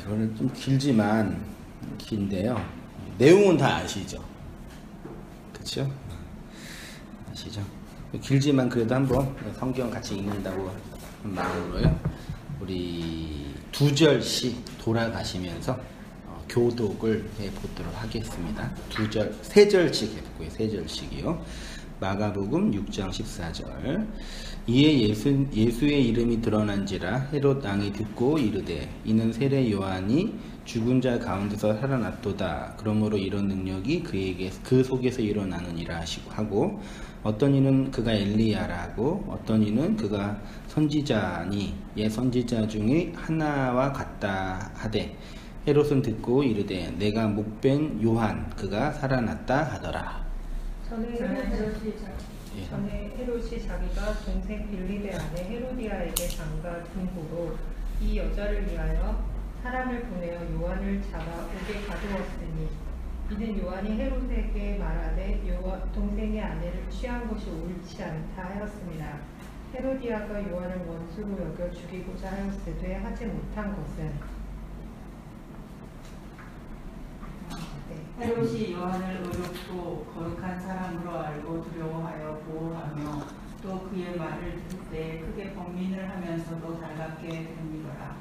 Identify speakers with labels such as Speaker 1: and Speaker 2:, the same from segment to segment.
Speaker 1: 이거는 좀 길지만 긴데요. 내용은 다 아시죠? 그렇죠? 아시죠? 길지만 그래도 한번 성경 같이 읽는다고 한 마음으로요. 우리 2절씩 돌아가시면서 교독을 해보도록 하겠습니다. 3절씩 해볼게요. 3절씩이요. 마가복음 6장 14절. 이에 예수의 이름이 드러난지라 헤롯 왕이 듣고 이르되 이는 세례 요한이 죽은 자 가운데서 살아났도다. 그러므로 이런 능력이 그 속에서 일어나느니라 하고 어떤 이는 그가 엘리야라고 어떤 이는 그가 선지자니 옛 선지자 중에 하나와 같다 하되 헤롯은 듣고 이르되 내가 목벤 요한 그가 살아났다 하더라.
Speaker 2: 전에 헤롯이 자기가 동생 빌립의 아내 헤로디아에게 장가 등보로 이 여자를 위하여 사람을 보내어 요한을 잡아 옥에 가두었으니 이는 요한이 헤롯에게 말하되 동생의 아내를 취한 것이 옳지 않다 하였습니다. 헤로디아가 요한을 원수로 여겨 죽이고자 하였으되 하지 못한 것은
Speaker 3: 헤롯이 요한을 의롭고 거룩한 사람으로 알고 두려워하여 보호하며 또 그의 말을 들을 때 크게 번민을 하면서도 달갑게 되는이더라.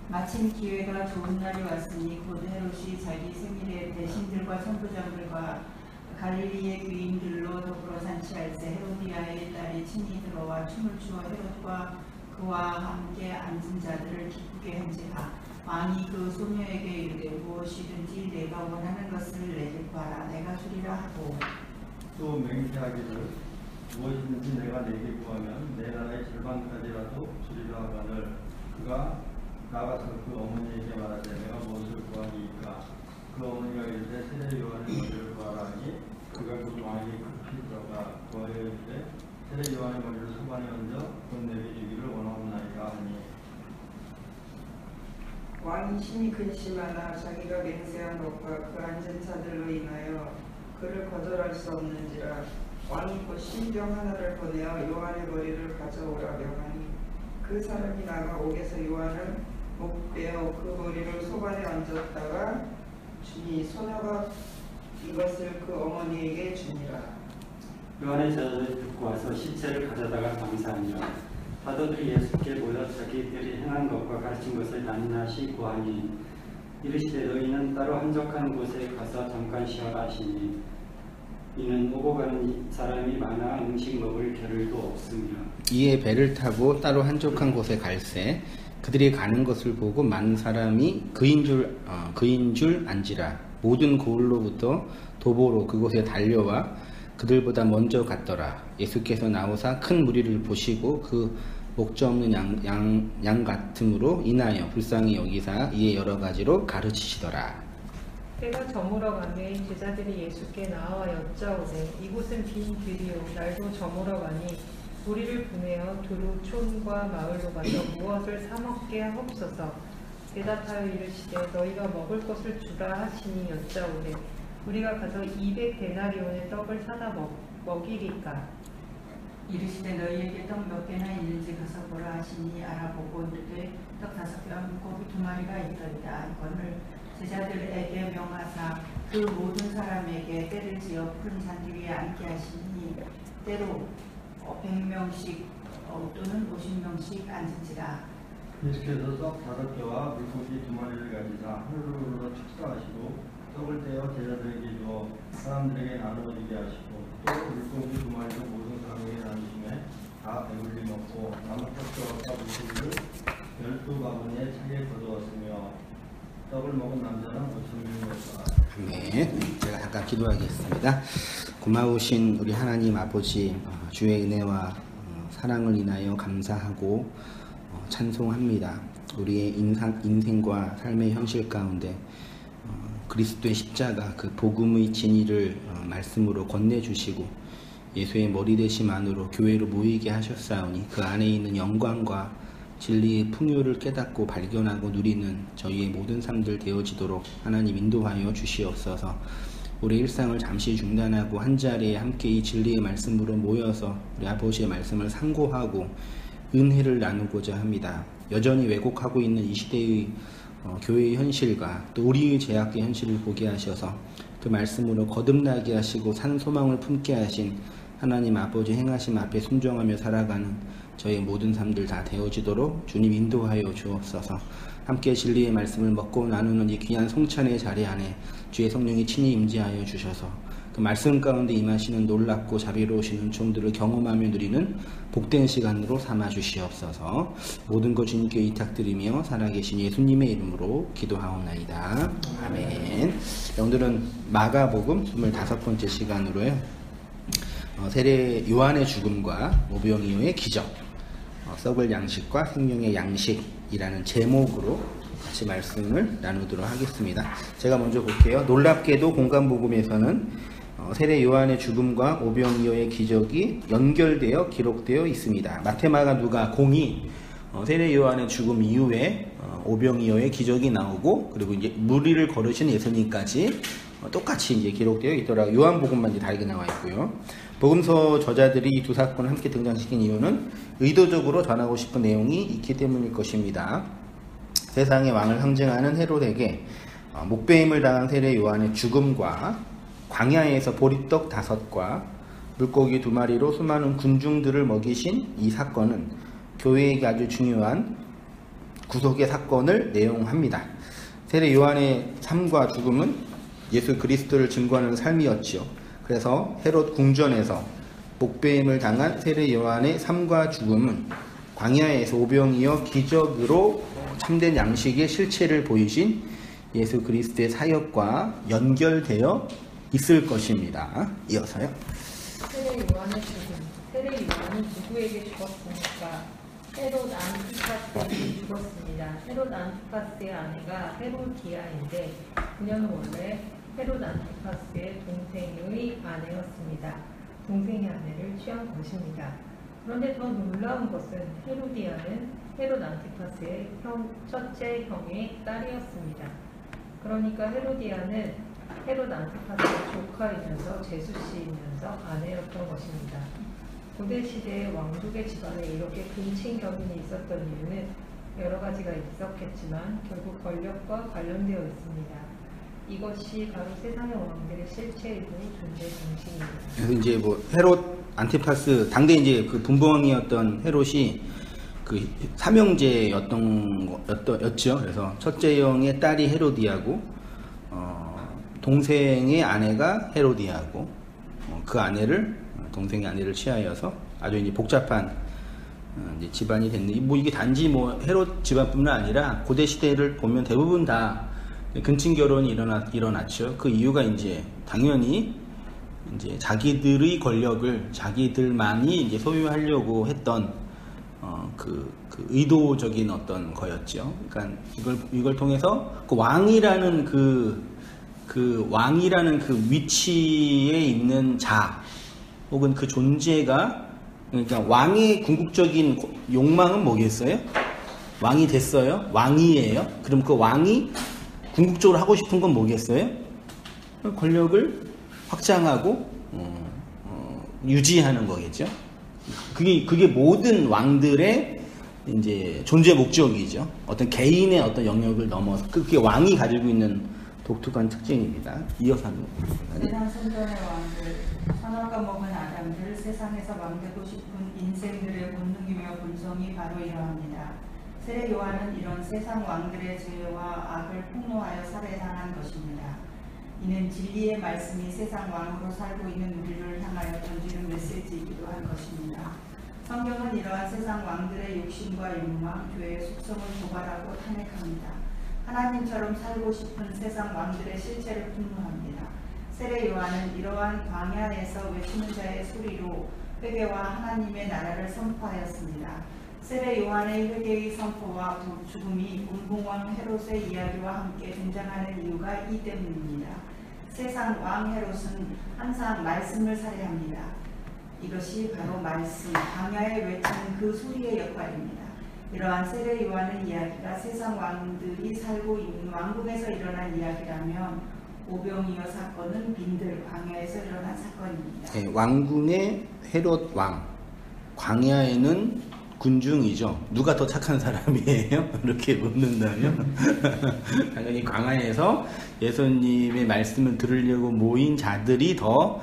Speaker 3: 마침 기회가 좋은 날이 왔으니 곧 헤롯이 자기 생일에 대신들과 선부장들과 갈릴리의 귀인들로 더불어 잔치할세 헤로디아의 딸이 친히 들어와 춤을 추어 헤롯과 그와 함께 앉은 자들을 기쁘게 한지라. 왕이 그 소녀에게 이르되 무엇이든지 내가 원하는 것을 내게 구하라 내가 주리라 하고
Speaker 4: 또 맹세하기를 무엇이든지 내가 내게 구하면 내 나라의 절반까지라도 주리라 하거늘 그가 나가서 그 어머니에게 말하되 내가 무엇을 구하리이까. 그 어머니가 이르되 세례 요한의 머리를 구하라 하니 그가 그 왕이 급히 들어가 구하여 이르되 세례 요한의 머리를 소반에 얹어 곧 내게 주기를 원하옵나이다 하니
Speaker 5: 왕이 심히 근심하나 자기가 맹세한 것과 그 앉은 자들로 인하여 그를 거절할 수 없는지라. 왕이 곧 신병 하나를 보내어 요한의 머리를 가져오라 명하니 그 사람이 나가 옥에서 요한을 목베어 그 머리를 소반에 얹었다가 주니 소녀가 이것을 그 어머니에게 주니라.
Speaker 6: 요한의 제자들이 듣고 와서 시체를 가져다가 감사하며 사도들이 예수께 모여 자기들이 행한 것과 가르친 것을 낱낱이 구하니 이르시되 너희는 따로 한적한 곳에 가서 잠깐 쉬어라 하시니 이는 오고 가는 사람이 많아 음식 먹을 겨를도 없으며
Speaker 1: 이에 배를 타고 따로 한적한 곳에 갈새 그들이 가는 것을 보고 많은 사람이 그인 줄 안지라. 모든 고을로부터 도보로 그곳에 달려와 그들보다 먼저 갔더라. 예수께서 나오사 큰 무리를 보시고 그 목자 없는 양 같음으로 인하여 불쌍히 여기사 이에 여러 가지로 가르치시더라.
Speaker 2: 때가 저물어 가매 제자들이 예수께 나와 여짜오되 이곳은 빈 들이요 날도 저물어 가니 우리를 보내어 두루 촌과 마을로 가서 무엇을 사 먹게 하옵소서. 대답하여 이르시되 너희가 먹을 것을 주라 하시니 여짜오되 우리가 가서 200데나리온의 떡을 사다 먹이리까.
Speaker 3: 이르시되 너희에게 떡 몇 개나 있는지 가서 보라 하시니 알아보고 이르되 떡 5개와 물고기 2마리가 있더이다. 이거를 제자들에게 명하사 그 모든 사람에게 때를 지어 푸른 잔디 위에 앉게 하시니 때로 100명씩 또는 50명씩 앉은지라.
Speaker 4: 예수께서 떡 5개와 물고기 2마리를 가지사 하루로 축사하시고 떡을 떼어 제자들에게 주어 사람들에게 나누어 주게 하시고 또 물고기 2마리를 모든 사람에게 나누심에 다 배불리 먹고 남은 떡과 물고기를 12바구니에 차게 거두었으며 떡을 먹은 남자는 5,000명이었다.
Speaker 1: 아멘. 제가 잠깐 기도하겠습니다. 고마우신 우리 하나님 아버지, 주의 은혜와 사랑을 인하여 감사하고 찬송합니다. 우리의 인생과 삶의 현실 가운데 그리스도의 십자가 그 복음의 진리를 말씀으로 건네주시고 예수의 머리 되심 안으로 교회로 모이게 하셨사오니 그 안에 있는 영광과 진리의 풍요를 깨닫고 발견하고 누리는 저희의 모든 삶들 되어지도록 하나님 인도하여 주시옵소서. 우리 일상을 잠시 중단하고 한자리에 함께 이 진리의 말씀으로 모여서 우리 아버지의 말씀을 상고하고 은혜를 나누고자 합니다. 여전히 왜곡하고 있는 이 시대의 교회의 현실과 또 우리의 제약의 현실을 보게 하셔서 그 말씀으로 거듭나게 하시고 산 소망을 품게 하신 하나님 아버지 행하심 앞에 순종하며 살아가는 저의 모든 삶들 다 되어지도록 주님 인도하여 주옵소서. 함께 진리의 말씀을 먹고 나누는 이 귀한 송찬의 자리 안에 주의 성령이 친히 임재하여 주셔서 그 말씀 가운데 임하시는 놀랍고 자비로우신 은총들을 경험하며 누리는 복된 시간으로 삼아 주시옵소서. 모든 것 주님께 의탁드리며 살아계신 예수님의 이름으로 기도하옵나이다. 아멘. 오늘은 마가복음 25번째 시간으로요. 세례 요한의 죽음과 오병이어의 기적, 썩을 양식과 생명의 양식이라는 제목으로 같이 말씀을 나누도록 하겠습니다. 제가 먼저 볼게요. 놀랍게도 공간복음에서는 세례 요한의 죽음과 오병이어의 기적이 연결되어 기록되어 있습니다. 마태, 마가, 누가 공이 세례 요한의 죽음 이후에 오병이어의 기적이 나오고 그리고 이제 무리를 걸으신 예수님까지 똑같이 이제 기록되어 있더라고요. 요한복음만 이제 다르게 나와 있고요. 복음서 저자들이 이 두 사건을 함께 등장시킨 이유는 의도적으로 전하고 싶은 내용이 있기 때문일 것입니다. 세상의 왕을 상징하는 헤롯에게 목배임을 당한 세례 요한의 죽음과 광야에서 보리떡 5과 물고기 2마리로 수많은 군중들을 먹이신 이 사건은 교회에게 아주 중요한 구속의 사건을 내용합니다. 세례 요한의 삶과 죽음은 예수 그리스도를 증거하는 삶이었지요. 그래서 헤롯 궁전에서 목배임을 당한 세례 요한의 삶과 죽음은 광야에서 오병이어 기적으로 참된 양식의 실체를 보이신 예수 그리스도의 사역과 연결되어 있을 것입니다. 이어서요.
Speaker 2: 세례 요한의 죽음. 세례 요한이 누구에게 죽었습니까? 헤롯 안티파스에게 죽었습니다. 헤롯 안티파스의 아내가 헤로디아인데 그녀는 원래 헤롯 안티파스의 동생의 아내였습니다. 동생의 아내를 취한 것입니다. 그런데 더 놀라운 것은 헤로디아는 헤롯 안티파스의 첫째 형의 딸이었습니다. 그러니까 헤로디아는 헤롯 안티파스의 조카이면서 제수씨이면서 아내였던 것입니다. 고대 시대의 왕족의 집안에 이렇게 근친결혼이 있었던 이유는 여러 가지가 있었겠지만 결국 권력과 관련되어 있습니다. 이것이 바로 세상의 왕들의 실체이고 존재 정신입니다.
Speaker 1: 그래서 이제 뭐 헤롯 안티파스 당대 이제 그 분봉왕이었던 헤롯이 그 삼형제였죠. 그래서 첫째 형의 딸이 헤로디아고 동생의 아내가 헤로디아고 그 아내를 동생의 아내를 취하여서 아주 이제 복잡한 이제 집안이 됐는데 뭐 이게 단지 뭐 헤롯 집안뿐만 아니라 고대 시대를 보면 대부분 다 근친 결혼이 일어났죠. 그 이유가 이제 당연히 이제 자기들의 권력을 자기들만이 이제 소유하려고 했던 그 의도적인 어떤 거였죠. 그러니까 이걸 통해서 그 왕이라는 그 위치에 있는 자 혹은 그 존재가 그러니까 왕의 궁극적인 욕망은 뭐겠어요? 왕이 됐어요? 왕이에요? 그럼 그 왕이 궁극적으로 하고 싶은 건 뭐겠어요? 권력을 확장하고 유지하는 거겠죠. 그게 모든 왕들의 이제 존재 목적이죠. 어떤 개인의 어떤 영역을 넘어서 그게 왕이 가지고 있는 독특한 특징입니다. 이어서 하는
Speaker 3: 세상 선전의 왕들, 선악과 먹은 아담들, 세상에서 왕되고 싶은 인생들의 본능이며 본성이 바로 이러합니다. 세례 요한은 이런 세상 왕들의 죄와 악을 폭로하여 살해당한 것입니다. 이는 진리의 말씀이 세상 왕으로 살고 있는 우리를 향하여 던지는 메시지이기도 한 것입니다. 성경은 이러한 세상 왕들의 욕심과 욕망, 죄의 속성을 고발하고 탄핵합니다. 하나님처럼 살고 싶은 세상 왕들의 실체를 폭로합니다. 세례 요한은 이러한 광야에서 외치는 자의 소리로 회개와 하나님의 나라를 선포하였습니다. 세례 요한의 회개의 선포와 죽음이 분봉왕 헤롯의 이야기와 함께 등장하는 이유가 이 때문입니다. 세상 왕 헤롯은 항상 말씀을 살해합니다. 이것이 바로 말씀, 광야에 외치는 그 소리의 역할입니다. 이러한 세례 요한의 이야기가 세상 왕들이 살고 있는 왕국에서 일어난 이야기라면 오병이어 사건은 빈들 광야에서 일어난 사건입니다.
Speaker 1: 네, 왕궁의 헤롯 왕, 광야에는 군중이죠. 누가 더 착한 사람이에요? 이렇게 묻는다면 당연히 광야에서 예수님의 말씀을 들으려고 모인 자들이 더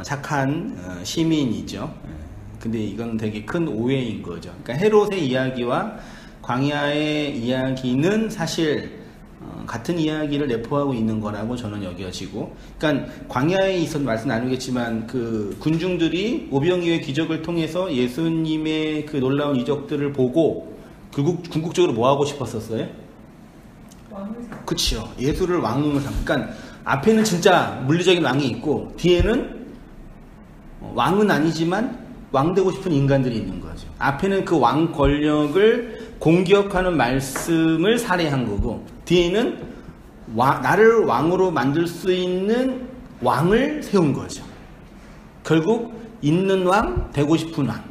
Speaker 1: 착한 시민이죠. 근데 이건 되게 큰 오해인 거죠. 그러니까 헤롯의 이야기와 광야의 이야기는 사실 같은 이야기를 내포하고 있는 거라고 저는 여겨지고, 그러니까 광야에 있어서 말씀 나누겠지만 그 군중들이 오병이어의 기적을 통해서 예수님의 그 놀라운 이적들을 보고 궁극적으로 뭐 하고 싶었었어요?
Speaker 2: 왕을
Speaker 1: 그치요. 예수를 왕으로 삼. 그러니까 앞에는 진짜 물리적인 왕이 있고 뒤에는 왕은 아니지만 왕 되고 싶은 인간들이 있는 거죠. 앞에는 그 왕 권력을 공격하는 말씀을 살해한 거고, 뒤에는 나를 왕으로 만들 수 있는 왕을 세운 거죠. 결국 있는 왕, 되고 싶은 왕.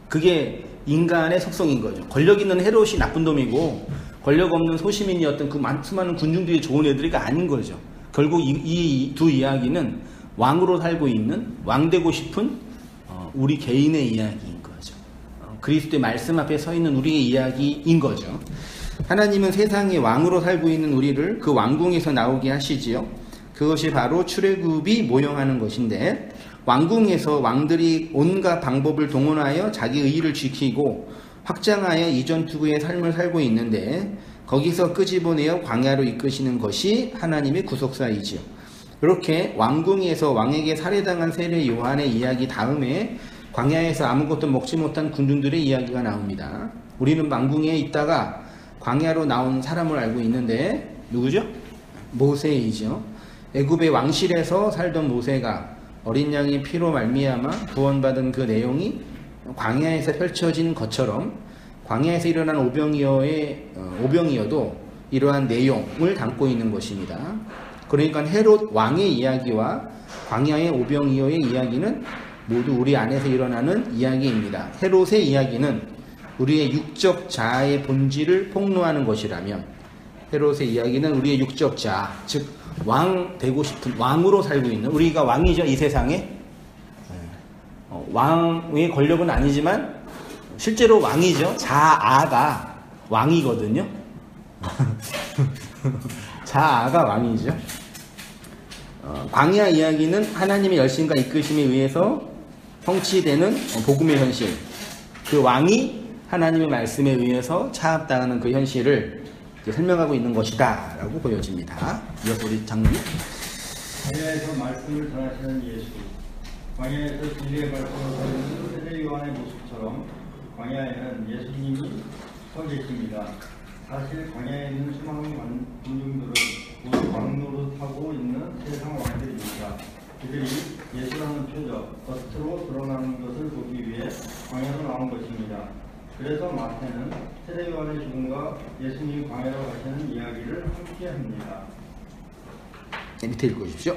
Speaker 1: 그게 인간의 속성인 거죠. 권력 있는 헤롯이 나쁜 놈이고 권력 없는 소시민이었던 그 수많은 군중들이 좋은 애들이가 아닌 거죠. 결국 이 두 이야기는 왕으로 살고 있는, 왕 되고 싶은 우리 개인의 이야기인 거죠. 그리스도의 말씀 앞에 서 있는 우리의 이야기인 거죠. 하나님은 세상의 왕으로 살고 있는 우리를 그 왕궁에서 나오게 하시지요. 그것이 바로 출애굽이 모형하는 것인데, 왕궁에서 왕들이 온갖 방법을 동원하여 자기 의의를 지키고 확장하여 이전투구의 삶을 살고 있는데, 거기서 끄집어내어 광야로 이끄시는 것이 하나님의 구속사이지요. 이렇게 왕궁에서 왕에게 살해당한 세례 요한의 이야기 다음에 광야에서 아무것도 먹지 못한 군중들의 이야기가 나옵니다. 우리는 왕궁에 있다가 광야로 나온 사람을 알고 있는데 누구죠? 모세이죠. 애굽의 왕실에서 살던 모세가 어린 양의 피로 말미암아 구원받은 그 내용이 광야에서 펼쳐진 것처럼 광야에서 일어난 오병이어도 이러한 내용을 담고 있는 것입니다. 그러니까 헤롯 왕의 이야기와 광야의 오병이어의 이야기는 모두 우리 안에서 일어나는 이야기입니다. 헤롯의 이야기는 우리의 육적 자아의 본질을 폭로하는 것이라면, 헤롯의 이야기는 우리의 육적 자아, 즉 왕 되고 싶은, 왕으로 살고 있는, 우리가 왕이죠, 이 세상에. 왕의 권력은 아니지만 실제로 왕이죠. 자아가 왕이거든요. 자아가 왕이죠. 광야 이야기는 하나님의 열심과 이끄심에 의해서 성취되는 복음의 현실, 그 왕이 하나님의 말씀에 의해서 차압당하는 그 현실을 설명하고 있는 것이다 라고 보여집니다. 이어서 우리 장로님.
Speaker 4: 광야에서 말씀을 전하시는 예수, 광야에서 진리의 말씀을 전하는 세례 요한의 모습처럼 광야에는 예수님이 서 계십니다. 사실 광야에 있는 수많은 군중들은 모두 왕노릇하고 있는 세상 왕들입니다. 그들이 예수라는 표적, 겉으로 드러나는 것을 보기 위해 광야로 나온 것입니다. 그래서 마태는 세례 요한의 죽음과 예수님이 광야로 가시는 이야기를 함께합니다.
Speaker 1: 네, 밑에 읽어주십시오.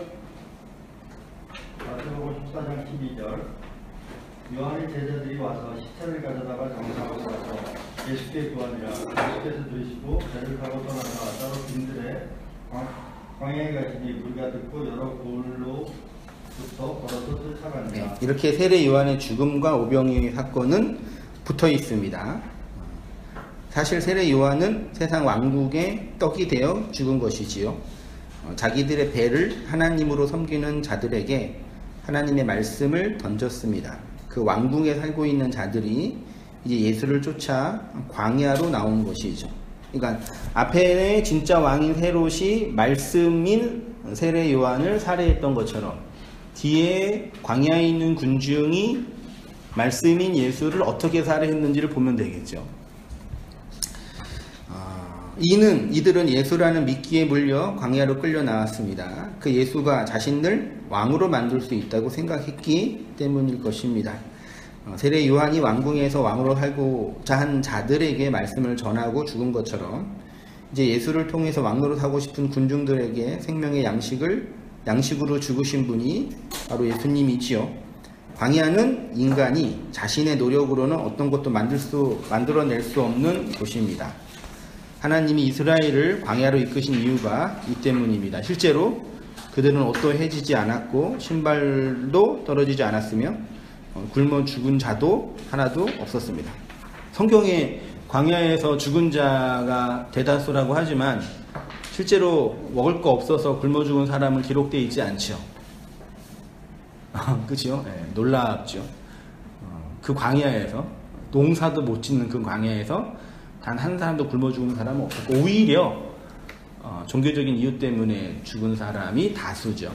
Speaker 4: 마태복음 14장 12절. 요한의 제자들이 와서 시체를 가져다가 장사하고 가서 예수께 구하니라. 예수께서 들으시고 배를 타고 떠나가 따로 빈들에 광야에 가시니 우리가 듣고 여러 고을로부터 걸어서 쫓아갑니다.
Speaker 1: 네, 이렇게 세례 요한의 죽음과 오병이어의 사건은 붙어 있습니다. 사실 세례 요한은 세상 왕국의 떡이 되어 죽은 것이지요. 자기들의 배를 하나님으로 섬기는 자들에게 하나님의 말씀을 던졌습니다. 그 왕궁에 살고 있는 자들이 이제 예수를 쫓아 광야로 나온 것이죠. 그러니까 앞에 진짜 왕인 헤롯이 말씀인 세례 요한을 살해했던 것처럼 뒤에 광야에 있는 군중이 말씀인 예수를 어떻게 살해했는지를 보면 되겠죠. 이들은 예수라는 미끼에 물려 광야로 끌려 나왔습니다. 그 예수가 자신을 왕으로 만들 수 있다고 생각했기 때문일 것입니다. 세례 요한이 왕궁에서 왕으로 살고자 한 자들에게 말씀을 전하고 죽은 것처럼 이제 예수를 통해서 왕으로 살고 싶은 군중들에게 생명의 양식으로 죽으신 분이 바로 예수님이지요. 광야는 인간이 자신의 노력으로는 어떤 것도 만들어낼 수 없는 곳입니다. 하나님이 이스라엘을 광야로 이끄신 이유가 이 때문입니다. 실제로 그들은 옷도 해지지 않았고 신발도 떨어지지 않았으며 굶어 죽은 자도 하나도 없었습니다. 성경에 광야에서 죽은 자가 대다수라고 하지만 실제로 먹을 거 없어서 굶어 죽은 사람은 기록되어 있지 않죠. 그죠? 네, 놀랍죠. 그 광야에서 농사도 못 짓는 그 광야에서 단 한 사람도 굶어 죽은 사람은 없었고 오히려 종교적인 이유 때문에 죽은 사람이 다수죠.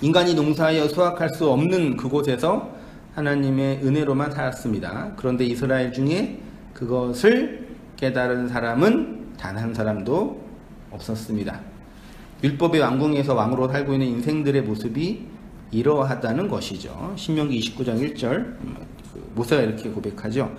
Speaker 1: 인간이 농사하여 수확할 수 없는 그곳에서 하나님의 은혜로만 살았습니다. 그런데 이스라엘 중에 그것을 깨달은 사람은 단 한 사람도 없었습니다. 율법의 왕궁에서 왕으로 살고 있는 인생들의 모습이 이러하다는 것이죠. 신명기 29장 1절 모세가 이렇게 고백하죠.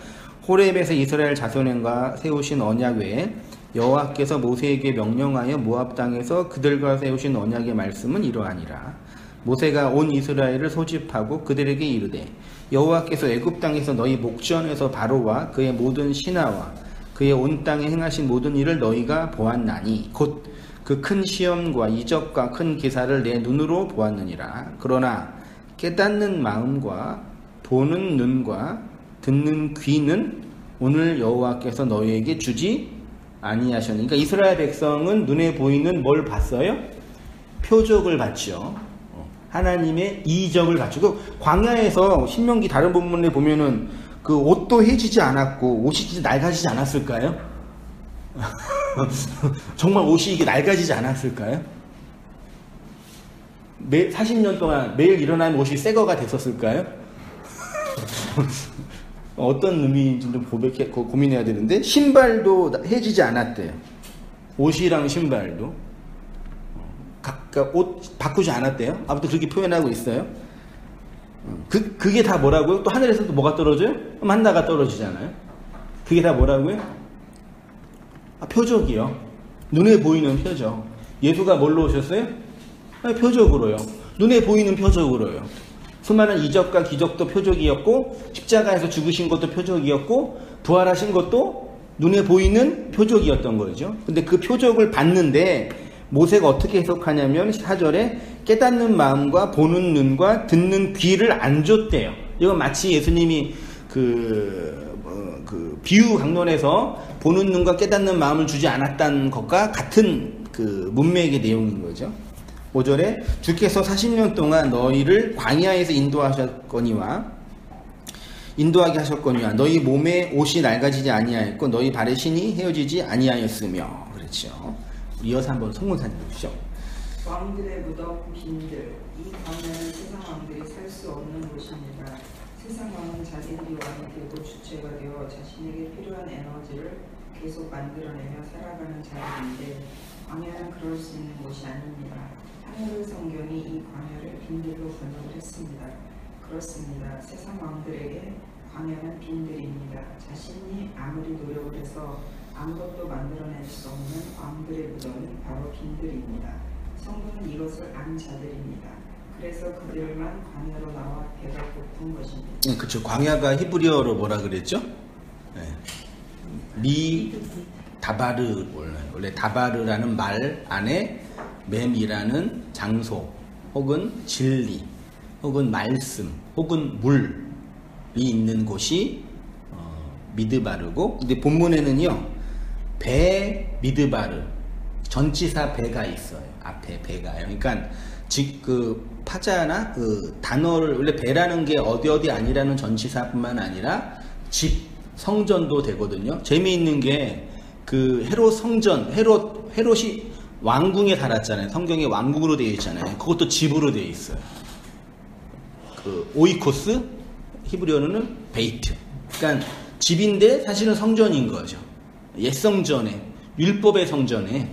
Speaker 1: 호렙에서 이스라엘 자손과 세우신 언약 외에 여호와께서 모세에게 명령하여 모압 땅에서 그들과 세우신 언약의 말씀은 이러하니라. 모세가 온 이스라엘을 소집하고 그들에게 이르되 여호와께서 애굽 땅에서 너희 목전에서 바로와 그의 모든 신하와 그의 온 땅에 행하신 모든 일을 너희가 보았나니 곧 그 큰 시험과 이적과 큰 기사를 내 눈으로 보았느니라. 그러나 깨닫는 마음과 보는 눈과 듣는 귀는 오늘 여호와께서 너희에게 주지 아니하셨니. 그러니까 이스라엘 백성은 눈에 보이는 뭘 봤어요? 표적을 봤죠. 하나님의 이적을 봤죠. 그 광야에서 신명기 다른 본문에 보면은 그 옷도 해지지 않았고 옷이 진짜 낡아지지 않았을까요? 정말 옷이 이게 낡아지지 않았을까요? 40년 동안 매일 일어나면 옷이 새 거가 됐었을까요? 어떤 의미인지 좀 고민해야 되는데 신발도 해지지 않았대요. 옷이랑 신발도 각각 옷 바꾸지 않았대요. 아무튼 그렇게 표현하고 있어요. 그게 다 뭐라고요? 또 하늘에서 또 뭐가 떨어져요? 만나가 떨어지잖아요. 그게 다 뭐라고요? 표적이요. 눈에 보이는 표적. 예수가 뭘로 오셨어요? 표적으로요. 눈에 보이는 표적으로요. 수많은 이적과 기적도 표적이었고 십자가에서 죽으신 것도 표적이었고 부활하신 것도 눈에 보이는 표적이었던 거죠. 근데 그 표적을 봤는데 모세가 어떻게 해석하냐면 4절에 깨닫는 마음과 보는 눈과 듣는 귀를 안 줬대요. 이건 마치 예수님이 그 비유 강론에서 보는 눈과 깨닫는 마음을 주지 않았다는 것과 같은 그 문맥의 내용인 거죠. 5절에 주께서 40년 동안 너희를 광야에서 인도하게 하셨거니와 너희 몸에 옷이 낡아지지 아니하였고 너희 발의 신이 헤어지지 아니하였으며. 그렇죠. 이어서 한번 성문산 보시죠.
Speaker 5: 왕들의 무덤 빈들. 이 광야는 세상 왕들이 살 수 없는 곳입니다. 세상 왕은 자기들이 왕이 되고 주체가 되어 자신에게 필요한 에너지를 계속 만들어내며 살아가는 자리인데 광야는 그럴 수 있는 곳이 아닙니다. 하늘의 성경이 이 광야를 빈들로 번역을 했습니다. 그렇습니다. 세상 왕들에게 광야는 빈들입니다. 자신이 아무리 노력을 해서 아무것도 만들어낼 수 없는 왕들의 무덤이 바로 빈들입니다. 성도는 이것을 안 자들입니다. 그래서 그들만 광야로 나와 배가 고픈 것입니다.
Speaker 1: 네, 그렇죠. 광야가 히브리어로 뭐라 그랬죠? 네. 미 다바르 원래 다바르라는 말 안에 맴이라는 장소 혹은 진리 혹은 말씀 혹은 물이 있는 곳이 미드바르고, 근데 본문에는요 배 미드바르 전치사 배가 있어요. 앞에 배가요. 그러니까 즉 그 파자나 그 단어를 원래 배라는 게 어디 아니라는 전치사뿐만 아니라 집 성전도 되거든요. 재미있는 게 그 헤롯 성전 헤롯이 왕궁에 살았잖아요. 성경에 왕궁으로 되어 있잖아요. 그것도 집으로 되어 있어요. 그 오이코스 히브리어로는 베이트. 그러니까 집인데 사실은 성전인 거죠. 옛 성전에 율법의 성전에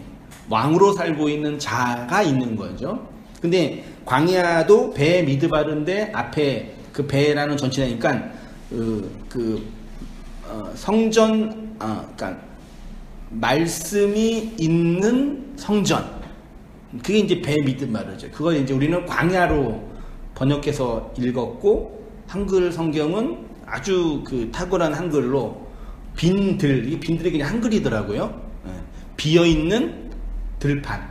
Speaker 1: 왕으로 살고 있는 자가 있는 거죠. 근데 광야도 배 미드바르인데 앞에 그 배라는 전치사니까 성전 그러니까 말씀이 있는 성전, 그게 이제 배 미드바르죠. 그걸 이제 우리는 광야로 번역해서 읽었고, 한글 성경은 아주 그 탁월한 한글로 빈들, 이게 빈들이 그냥 한글이더라고요. 비어있는 들판,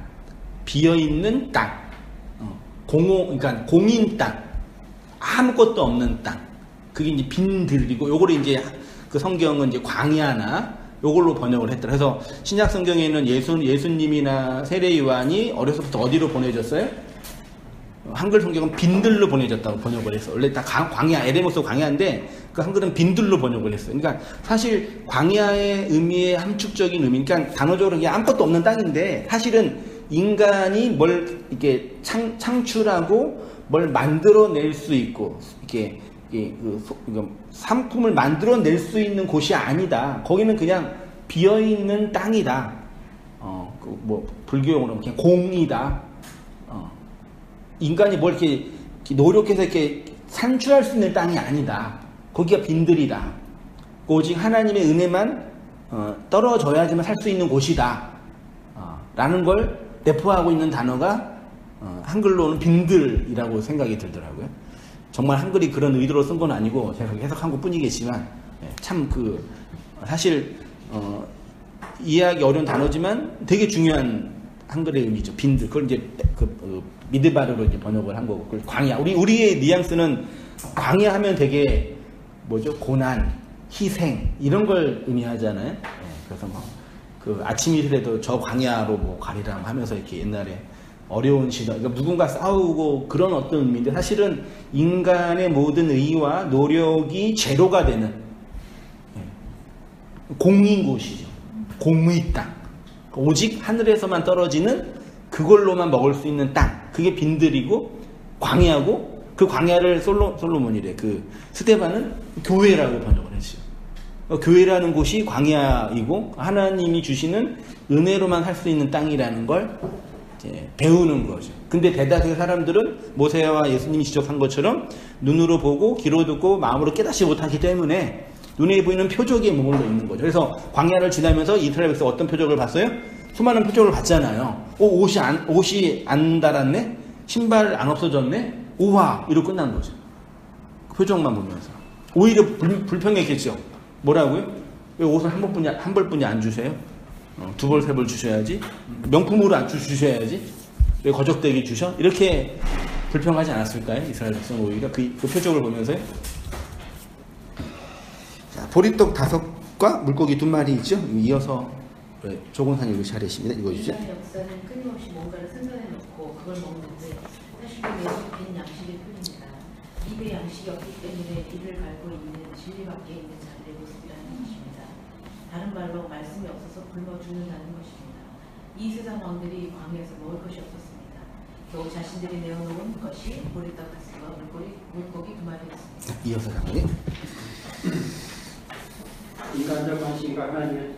Speaker 1: 비어있는 땅, 그러니까 공인 땅, 아무것도 없는 땅, 그게 이제 빈들이고, 요거를 이제 그 성경은 이제 광야나 요걸로 번역을 했더라. 그래서 신약 성경에는 예수님이나 세례 요한이 어려서부터 어디로 보내졌어요? 한글 성경은 빈들로 보내졌다고 번역을 했어. 원래 다 광야, 에레모스 광야인데 그 한글은 빈들로 번역을 했어요. 그러니까 사실 광야의 의미의 함축적인 의미, 그러니까 단어적으로 그냥 아무것도 없는 땅인데 사실은 인간이 뭘 이렇게 창출하고 뭘 만들어낼 수 있고 이렇게 상품을 만들어낼 수 있는 곳이 아니다. 거기는 그냥 비어있는 땅이다. 뭐 불교용으로 그냥 공이다. 인간이 뭘 이렇게 노력해서 이렇게 산출할 수 있는 땅이 아니다. 거기가 빈들이다. 오직 하나님의 은혜만 떨어져야지만 살 수 있는 곳이다. 라는 걸 내포하고 있는 단어가 한글로는 빈들이라고 생각이 들더라고요. 정말 한글이 그런 의도로 쓴 건 아니고 제가 해석한 것 뿐이겠지만 참 사실 이해하기 어려운 단어지만 되게 중요한 한글의 의미죠. 빈들. 그걸 이제 미드바르로 이제 번역을 한 거고. 광야. 우리의 뉘앙스는 광야 하면 되게 뭐죠? 고난, 희생 이런 걸 의미하잖아요. 그래서 그 아침 이슬에도 저 광야로 뭐 가리라 하면서 이렇게 옛날에 어려운 시련, 그러니까 누군가 싸우고 그런 어떤 의미인데 사실은 인간의 모든 의와 노력이 제로가 되는 공인 곳이죠. 공의 땅. 오직 하늘에서만 떨어지는 그걸로만 먹을 수 있는 땅. 그게 빈들이고 광야고 그 광야를 솔로몬이래. 그 스데반은 교회라고 번역을 했어요. 교회라는 곳이 광야이고 하나님이 주시는 은혜로만 살 수 있는 땅이라는 걸 이제 배우는 거죠. 근데 대다수의 사람들은 모세와 예수님이 지적한 것처럼 눈으로 보고 귀로 듣고 마음으로 깨닫지 못하기 때문에 눈에 보이는 표적에 머물러 있는 거죠. 그래서 광야를 지나면서 이스라엘 백성 어떤 표적을 봤어요? 수많은 표적을 봤잖아요. 옷이 안 달았네? 신발 안 없어졌네? 우와! 이러고 끝난 거죠. 그 표적만 보면서. 오히려 불평했겠죠. 뭐라고요? 왜 옷을 한 벌뿐이 안 주세요? 두 벌, 세 벌 주셔야지. 명품으로 안 주셔야지. 왜 거적대기 주셔? 이렇게 불평하지 않았을까요? 이스라엘 백성 오히려 그 표적을 보면서요. 자, 보리떡 5과 물고기 2마리 있죠? 이어서 조곤산 읽을 차례십니다. 읽어주시죠.
Speaker 7: 인간의 역사는 끊임없이 뭔가를 생산해 놓고 그걸 먹는데 사실 계속 빈 양식일 뿐입니다. 입의 양식이 없기 때문에 이를 갈고 있는 진리 밖에 있는 자들의 모습이라는 것입니다. 다른 말로 말씀이 없어서 굶어 죽는다는 것입니다. 이 세상 왕들이 광야에서 먹을 것이 없었습니다. 겨우 자신들이 내어놓은 것이 보리떡 5과 물고기 2마리였습니다.
Speaker 1: 이어서 장님.
Speaker 6: 인간적 헌신과 하나님의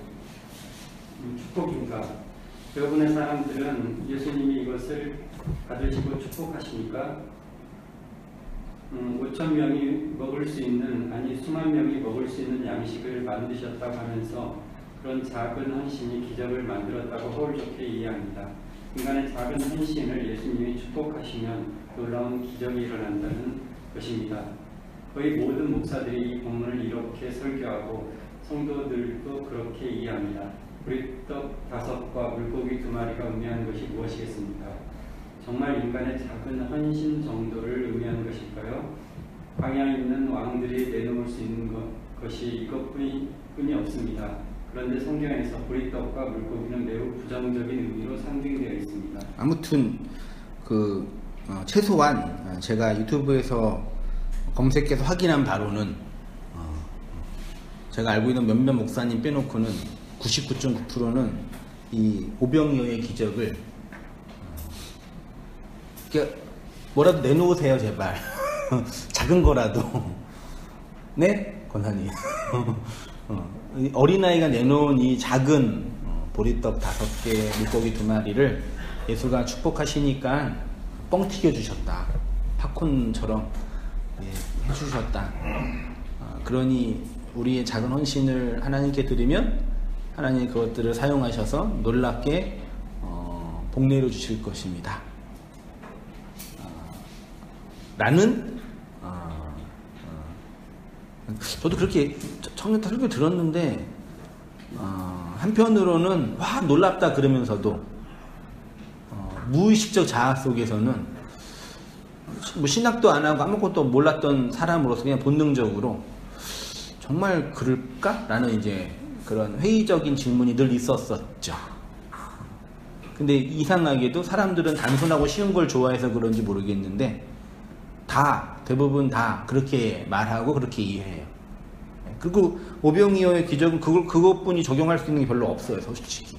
Speaker 6: 축복인가? 여러분의 사람들은 예수님이 이것을 받으시고 축복하십니까? 5,000명이 먹을 수 있는, 아니 수만 명이 먹을 수 있는 양식을 만드셨다고 하면서 그런 작은 헌신이 기적을 만들었다고 허울 좋게 이해합니다. 인간의 작은 헌신을 예수님이 축복하시면 놀라운 기적이 일어난다는 것입니다. 거의 모든 목사들이 이 본문을 이렇게 설교하고 성도들도 그렇게 이해합니다. 보리떡 5과 물고기 2마리가 의미하는 것이 무엇이겠습니까? 정말 인간의 작은 헌신 정도를 의미하는 것일까요? 광야에 있는 왕들이 내놓을 수 있는 것이 이것뿐이 없습니다. 그런데 성경에서 보리떡과 물고기는 매우 부정적인 의미로 상징되어 있습니다.
Speaker 1: 아무튼 최소한 제가 유튜브에서 검색해서 확인한 바로는 제가 알고 있는 몇몇 목사님 빼놓고는 99.9%는 이 오병이어의 기적을 뭐라도 내놓으세요 제발. 작은 거라도. 네? 권사님. 어린아이가 내놓은 이 작은 보리떡 5개 물고기 2마리를 예수가 축복하시니까 뻥 튀겨주셨다. 팝콘처럼 해주셨다. 그러니 우리의 작은 헌신을 하나님께 드리면 하나님이 그것들을 사용하셔서 놀랍게 복내려 주실 것입니다. 라는 저도 그렇게 청년타 설교 들었는데 한편으로는 와 놀랍다 그러면서도 무의식적 자아 속에서는 뭐 신학도 안 하고 아무것도 몰랐던 사람으로서 그냥 본능적으로 정말 그럴까? 라는 이제 그런 회의적인 질문이 늘 있었었죠. 근데 이상하게도 사람들은 단순하고 쉬운 걸 좋아해서 그런지 모르겠는데 대부분 다 그렇게 말하고 그렇게 이해해요. 그리고 오병이어의 기적은 그것뿐이 적용할 수 있는 게 별로 없어요, 솔직히.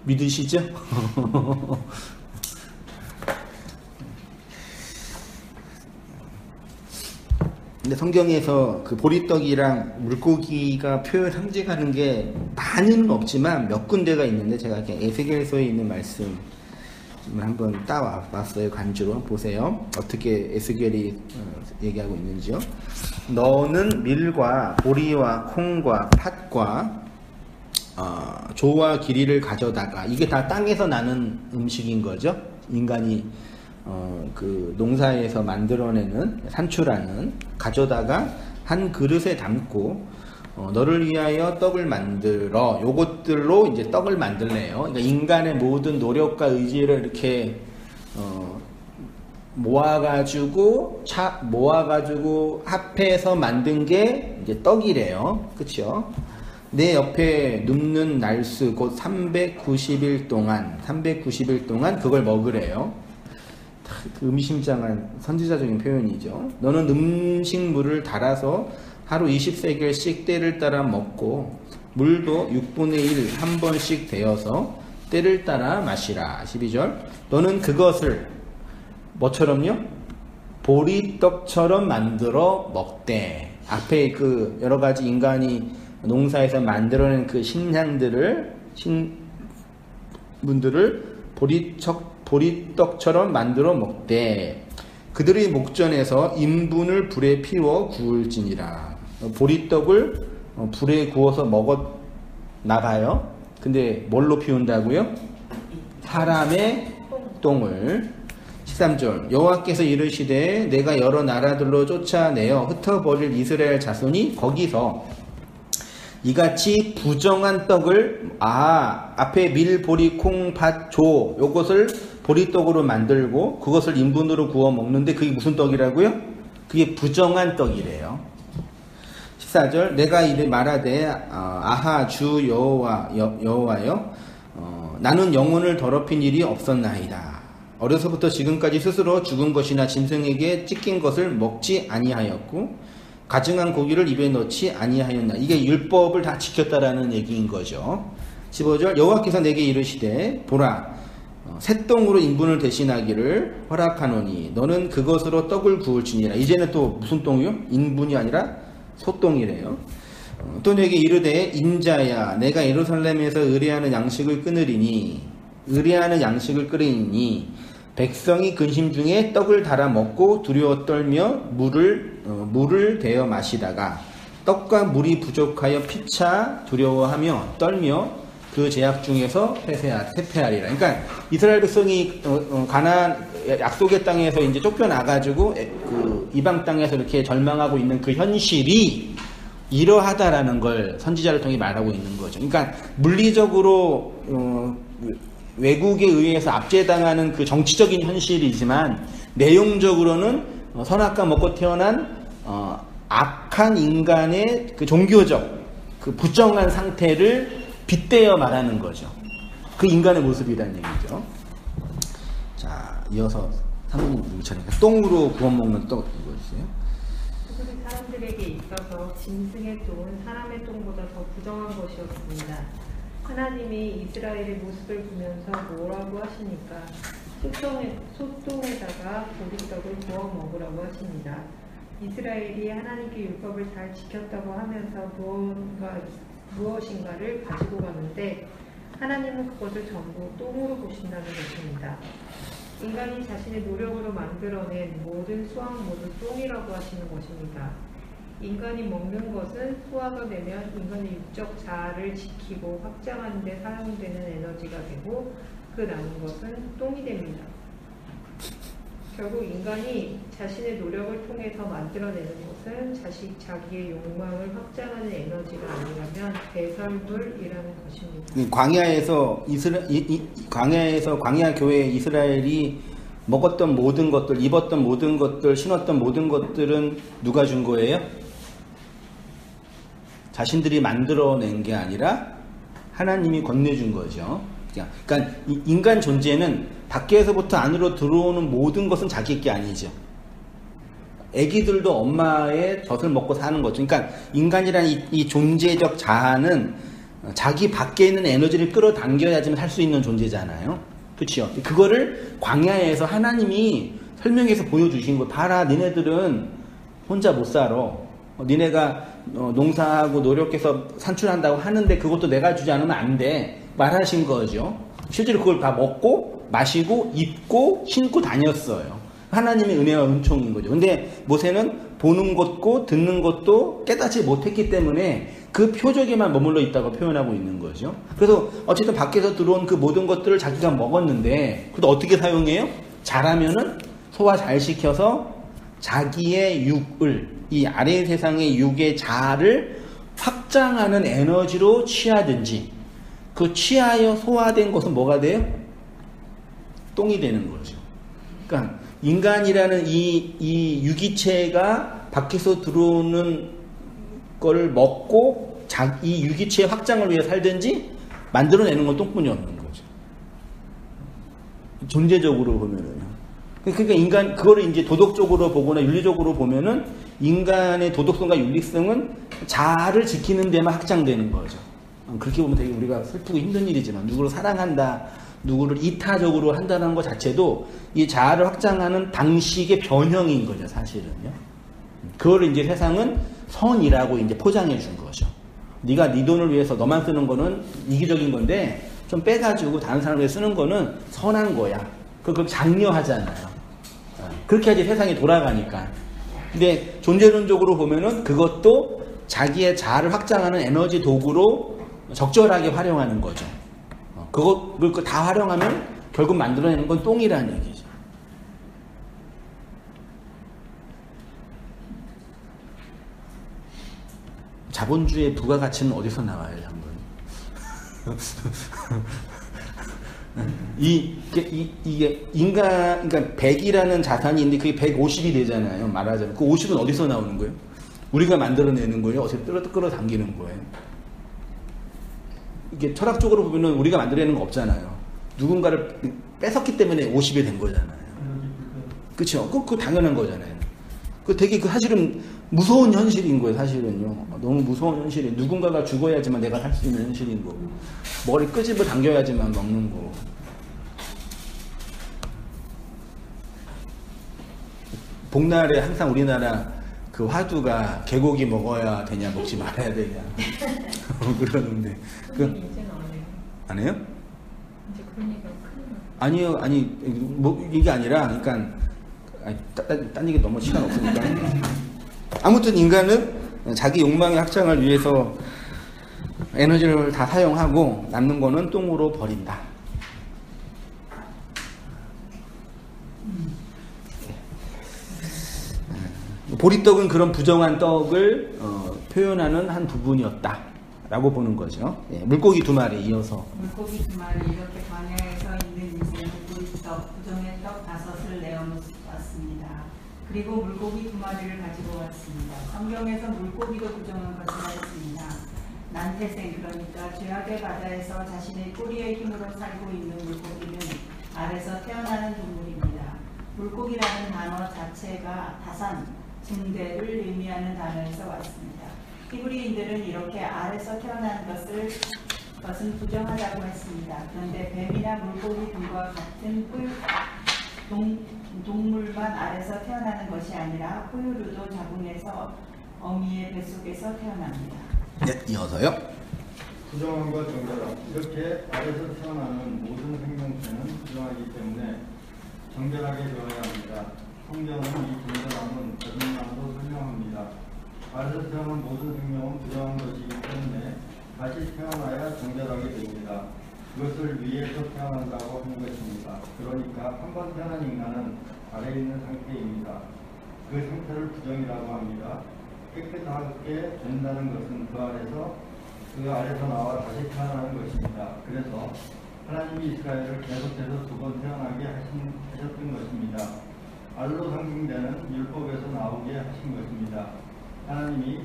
Speaker 1: 믿으시죠? 근데 성경에서 그 보리떡이랑 물고기가 상징하는 게 많이는 없지만 몇 군데가 있는데 제가 이렇게 에스겔서에 있는 말씀을 한번 따왔어요. 간주로 보세요. 어떻게 에스겔이 얘기하고 있는지요. 너는 밀과 보리와 콩과 팥과 조와 기리를 가져다가, 이게 다 땅에서 나는 음식인 거죠. 인간이 그 농사에서 만들어내는 산출하는, 가져다가 한 그릇에 담고 너를 위하여 떡을 만들어. 요것들로 이제 떡을 만들래요. 그러니까 인간의 모든 노력과 의지를 이렇게 모아가지고 합해서 만든 게 이제 떡이래요. 그쵸? 내 옆에 눕는 날수 곧 390일 동안 그걸 먹으래요. 의미심장한 선지자적인 표현이죠. 너는 음식물을 달아서 하루 20세겔씩 때를 따라 먹고 물도 6분의 1 한 번씩 데워서 때를 따라 마시라. 12절. 너는 그것을 뭐처럼요? 보리떡처럼 만들어 먹되. 앞에 그 여러 가지 인간이 농사에서 만들어낸 그 식량들을, 식물들을 보리떡처럼 만들어 먹되 그들의 목전에서 인분을 불에 피워 구울지니라. 보리떡을 불에 구워서 먹었나봐요. 근데 뭘로 피운다고요? 사람의 똥을. 13절. 여호와께서 이르시되 내가 여러 나라들로 쫓아내어 흩어버릴 이스라엘 자손이 거기서 이같이 부정한 떡을, 앞에 밀, 보리, 콩, 팥, 조, 요것을 보리떡으로 만들고 그것을 인분으로 구워 먹는데 그게 무슨 떡이라고요? 그게 부정한 떡이래요. 14절. 내가 이르 말하되 아하 주 여호와여 나는 영혼을 더럽힌 일이 없었나이다. 어려서부터 지금까지 스스로 죽은 것이나 짐승에게 찢긴 것을 먹지 아니하였고 가증한 고기를 입에 넣지 아니하였나. 이게 율법을 다 지켰다라는 얘기인 거죠. 15절. 여호와께서 내게 이르시되 보라 새똥으로 인분을 대신하기를 허락하노니 너는 그것으로 떡을 구울지니라. 이제는 또 무슨 똥이요? 인분이 아니라 소똥이래요. 또 내게 이르되 인자야 내가 예루살렘에서 의뢰하는 양식을 끄느리니 백성이 근심 중에 떡을 달아 먹고 두려워 떨며 물을 데워 마시다가 떡과 물이 부족하여 피차 두려워하며 떨며 그 제약 중에서 회폐하리라. 그러니까 이스라엘 백성이 가나안 약속의 땅에서 이제 쫓겨나가지고 그 이방 땅에서 이렇게 절망하고 있는 그 현실이 이러하다라는 걸 선지자를 통해 말하고 있는 거죠. 그러니까 물리적으로 외국에 의해서 압제당하는 그 정치적인 현실이지만 내용적으로는 선악과 먹고 태어난 악한 인간의 그 종교적 그 부정한 상태를 빗대어 말하는 거죠. 그 인간의 모습이라는 얘기죠. 자, 이어서 사모님 차례니까 똥으로 구워 먹는 떡 읽어주세요.
Speaker 2: 사람들에게 있어서 짐승의 똥은 사람의 똥보다 더 부정한 것이었습니다. 하나님이 이스라엘의 모습을 보면서 뭐라고 하시니까 소똥에다가 보리떡을 구워 먹으라고 하십니다. 이스라엘이 하나님께 율법을 잘 지켰다고 하면서 무엇인가를 가지고 가는데 하나님은 그것을 전부 똥으로 보신다는 것입니다. 인간이 자신의 노력으로 만들어낸 모든 수확 모두 똥이라고 하시는 것입니다. 인간이 먹는 것은 소화가 되면 인간의 육적 자아를 지키고 확장하는 데 사용되는 에너지가 되고 그 남은 것은 똥이 됩니다. 결국 인간이 자신의 노력을 통해서 만들어내는 것은 자기의 욕망을 확장하는 에너지가 아니라면 배설물이라는 것입니다.
Speaker 1: 광야 교회 이스라엘이 먹었던 모든 것들, 입었던 모든 것들, 신었던 모든 것들은 누가 준 거예요? 자신들이 만들어낸 게 아니라 하나님이 건네준 거죠. 그러니까 인간 존재는 밖에서부터 안으로 들어오는 모든 것은 자기 게 아니죠. 애기들도 엄마의 젖을 먹고 사는 거죠. 그러니까 인간이라는 이 존재적 자아는 자기 밖에 있는 에너지를 끌어당겨야지만 살 수 있는 존재잖아요. 그렇죠? 그거를 광야에서 하나님이 설명해서 보여주신 거. 봐라, 니네들은 혼자 못 살아. 니네가 농사하고 노력해서 산출한다고 하는데 그것도 내가 주지 않으면 안 돼. 말하신 거죠. 실제로 그걸 다 먹고 마시고 입고 신고 다녔어요. 하나님의 은혜와 은총인 거죠. 근데 모세는 보는 것도 듣는 것도 깨닫지 못했기 때문에 그 표적에만 머물러 있다고 표현하고 있는 거죠. 그래서 어쨌든 밖에서 들어온 그 모든 것들을 자기가 먹었는데 그것도 어떻게 사용해요? 잘하면은 소화 잘 시켜서 자기의 육을, 이 아래 세상의 육의 자아를 확장하는 에너지로 취하든지, 그 취하여 소화된 것은 뭐가 돼요? 똥이 되는 거죠. 그러니까 인간이라는 이 유기체가 밖에서 들어오는 거를 먹고 이 유기체의 확장을 위해 살든지 만들어내는 건 똥뿐이 없는 거죠. 존재적으로 보면은요. 그러니까 인간, 그거를 이제 도덕적으로 보거나 윤리적으로 보면은 인간의 도덕성과 윤리성은 자아를 지키는 데만 확장되는 거죠. 그렇게 보면 되게 우리가 슬프고 힘든 일이지만, 누구를 사랑한다, 누구를 이타적으로 한다는 것 자체도 이 자아를 확장하는 방식의 변형인 거죠, 사실은요. 그거를 이제 세상은 선이라고 이제 포장해 준 거죠. 네가 네 돈을 위해서 너만 쓰는 거는 이기적인 건데, 좀 빼가지고 다른 사람을 위해 쓰는 거는 선한 거야. 그걸 장려하잖아요. 그렇게 해야지 세상이 돌아가니까. 근데 존재론적으로 보면은 그것도 자기의 자아를 확장하는 에너지 도구로 적절하게 활용하는 거죠. 그걸 다 활용하면 결국 만들어내는 건 똥이라는 얘기죠. 자본주의 부가가치는 어디서 나와요, 한번? 이게 인간, 그러니까 100이라는 자산이 있는데 그게 150이 되잖아요, 말하자면. 그 50은 어디서 나오는 거예요? 우리가 만들어내는 거예요? 어디서 끌어당기는 거예요? 이게 철학적으로 보면은 우리가 만들어내는 거 없잖아요. 누군가를 뺏었기 때문에 50이 된 거잖아요. 그쵸? 그거 당연한 거잖아요. 그 되게 사실은 무서운 현실인 거예요, 사실은요. 너무 무서운 현실이. 누군가가 죽어야지만 내가 살 수 있는 현실인 거고, 머리 끄집어 당겨야지만 먹는 거고. 복날에 항상 우리나라 그 화두가 개고기 먹어야 되냐, 먹지 말아야 되냐. 그러는데.
Speaker 2: 이제는 안 해요.
Speaker 1: 안 해요?
Speaker 2: 이제 그런 얘기가
Speaker 1: 아니요, 뭐, 이게 아니라, 그러니까, 딴 얘기 너무 시간 없으니까. 아무튼 인간은 자기 욕망의 확장을 위해서 에너지를 다 사용하고 남는 거는 똥으로 버린다. 보리떡은 그런 부정한 떡을 표현하는 한 부분이었다 라고 보는 거죠. 예, 물고기 2마리 이어서.
Speaker 3: 물고기 2마리, 이렇게 광야에서 있는 인생 보리떡, 부정의 떡 5을 내어놓았습니다. 그리고 물고기 2마리를 가지고 왔습니다. 성경에서 물고기도 부정한 것을 했습니다. 난태생, 그러니까 죄악의 바다에서 자신의 꼬리의 힘으로 살고 있는 물고기는 알에서 태어나는 동물입니다. 물고기라는 단어 자체가 다산, 증대를 의미하는 단어에서 왔습니다. 히브리인들은 이렇게 알에서 태어난 것은 부정하다고 했습니다. 그런데 뱀이나 물고기 등과 같은 동물만 알에서 태어나는 것이 아니라 포유류도 자궁에서 어미의 뱃속에서 태어납니다.
Speaker 1: 네, 이어서요.
Speaker 4: 부정함과 정결함. 이렇게 알에서 태어나는 모든 생명체는 부정하기 때문에 정결하게 되어야 합니다. 성경은 이 정결함은 거듭남으로 설명합니다. 알에서 태어난 모든 생명은 부정한 것이기 때문에 다시 태어나야 정결하게 됩니다. 그것을 위해서 태어난다고 하는 것입니다. 그러니까 한 번 태어난 인간은 아래 있는 상태입니다. 그 상태를 부정이라고 합니다. 깨끗하게 된다는 것은 그 아래서 나와 다시 태어나는 것입니다. 그래서 하나님이 이스라엘을 계속해서 두 번 태어나게 하셨던 것입니다. 알로 상징되는 율법에서 나오게 하신 것입니다. 하나님이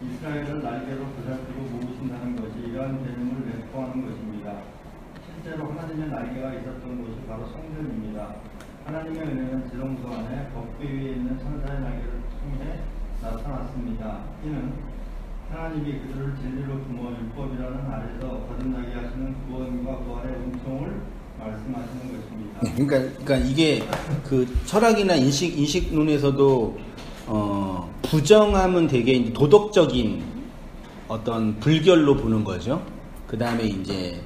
Speaker 4: 이스라엘을 날개로 보살피고 모으신다는 것이 이러한 개념을 내포하는 것입니다. 실제로 하나님의 날개가 있었던 곳이 바로 성전입니다. 하나님의 은혜는 지성소 안에 법궤 위에 있는 천사의 날개를 통해 나타났습니다. 이는 하나님이 그들을 진리로 품어 율법이라는 아래서 거듭나게 하시는 구원과 부활의 은총을 말씀하시는 것입니다.
Speaker 1: 그러니까 이게 그 철학이나 인식론에서도 부정함은 되게 이제 도덕적인 어떤 불결로 보는 거죠. 그 다음에 이제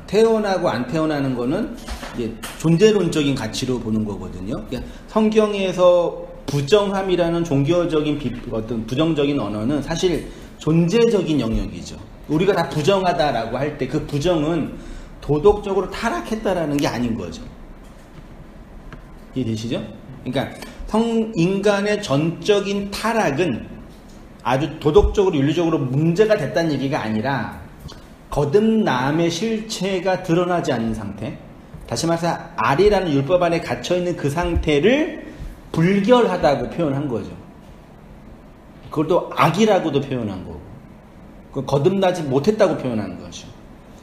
Speaker 1: 태어나고 안 태어나는 거는 이제 존재론적인 가치로 보는 거거든요. 그러니까 성경에서 부정함이라는 종교적인 어떤 부정적인 언어는 사실 존재적인 영역이죠. 우리가 다 부정하다라고 할 때 그 부정은 도덕적으로 타락했다라는 게 아닌 거죠. 이해되시죠? 그러니까 인간의 전적인 타락은 아주 도덕적으로 윤리적으로 문제가 됐다는 얘기가 아니라 거듭남의 실체가 드러나지 않는 상태, 다시 말해서 아리라는 율법 안에 갇혀있는 그 상태를 불결하다고 표현한 거죠. 그걸 또 악이라고도 표현한 거고, 거듭나지 못했다고 표현한 거죠.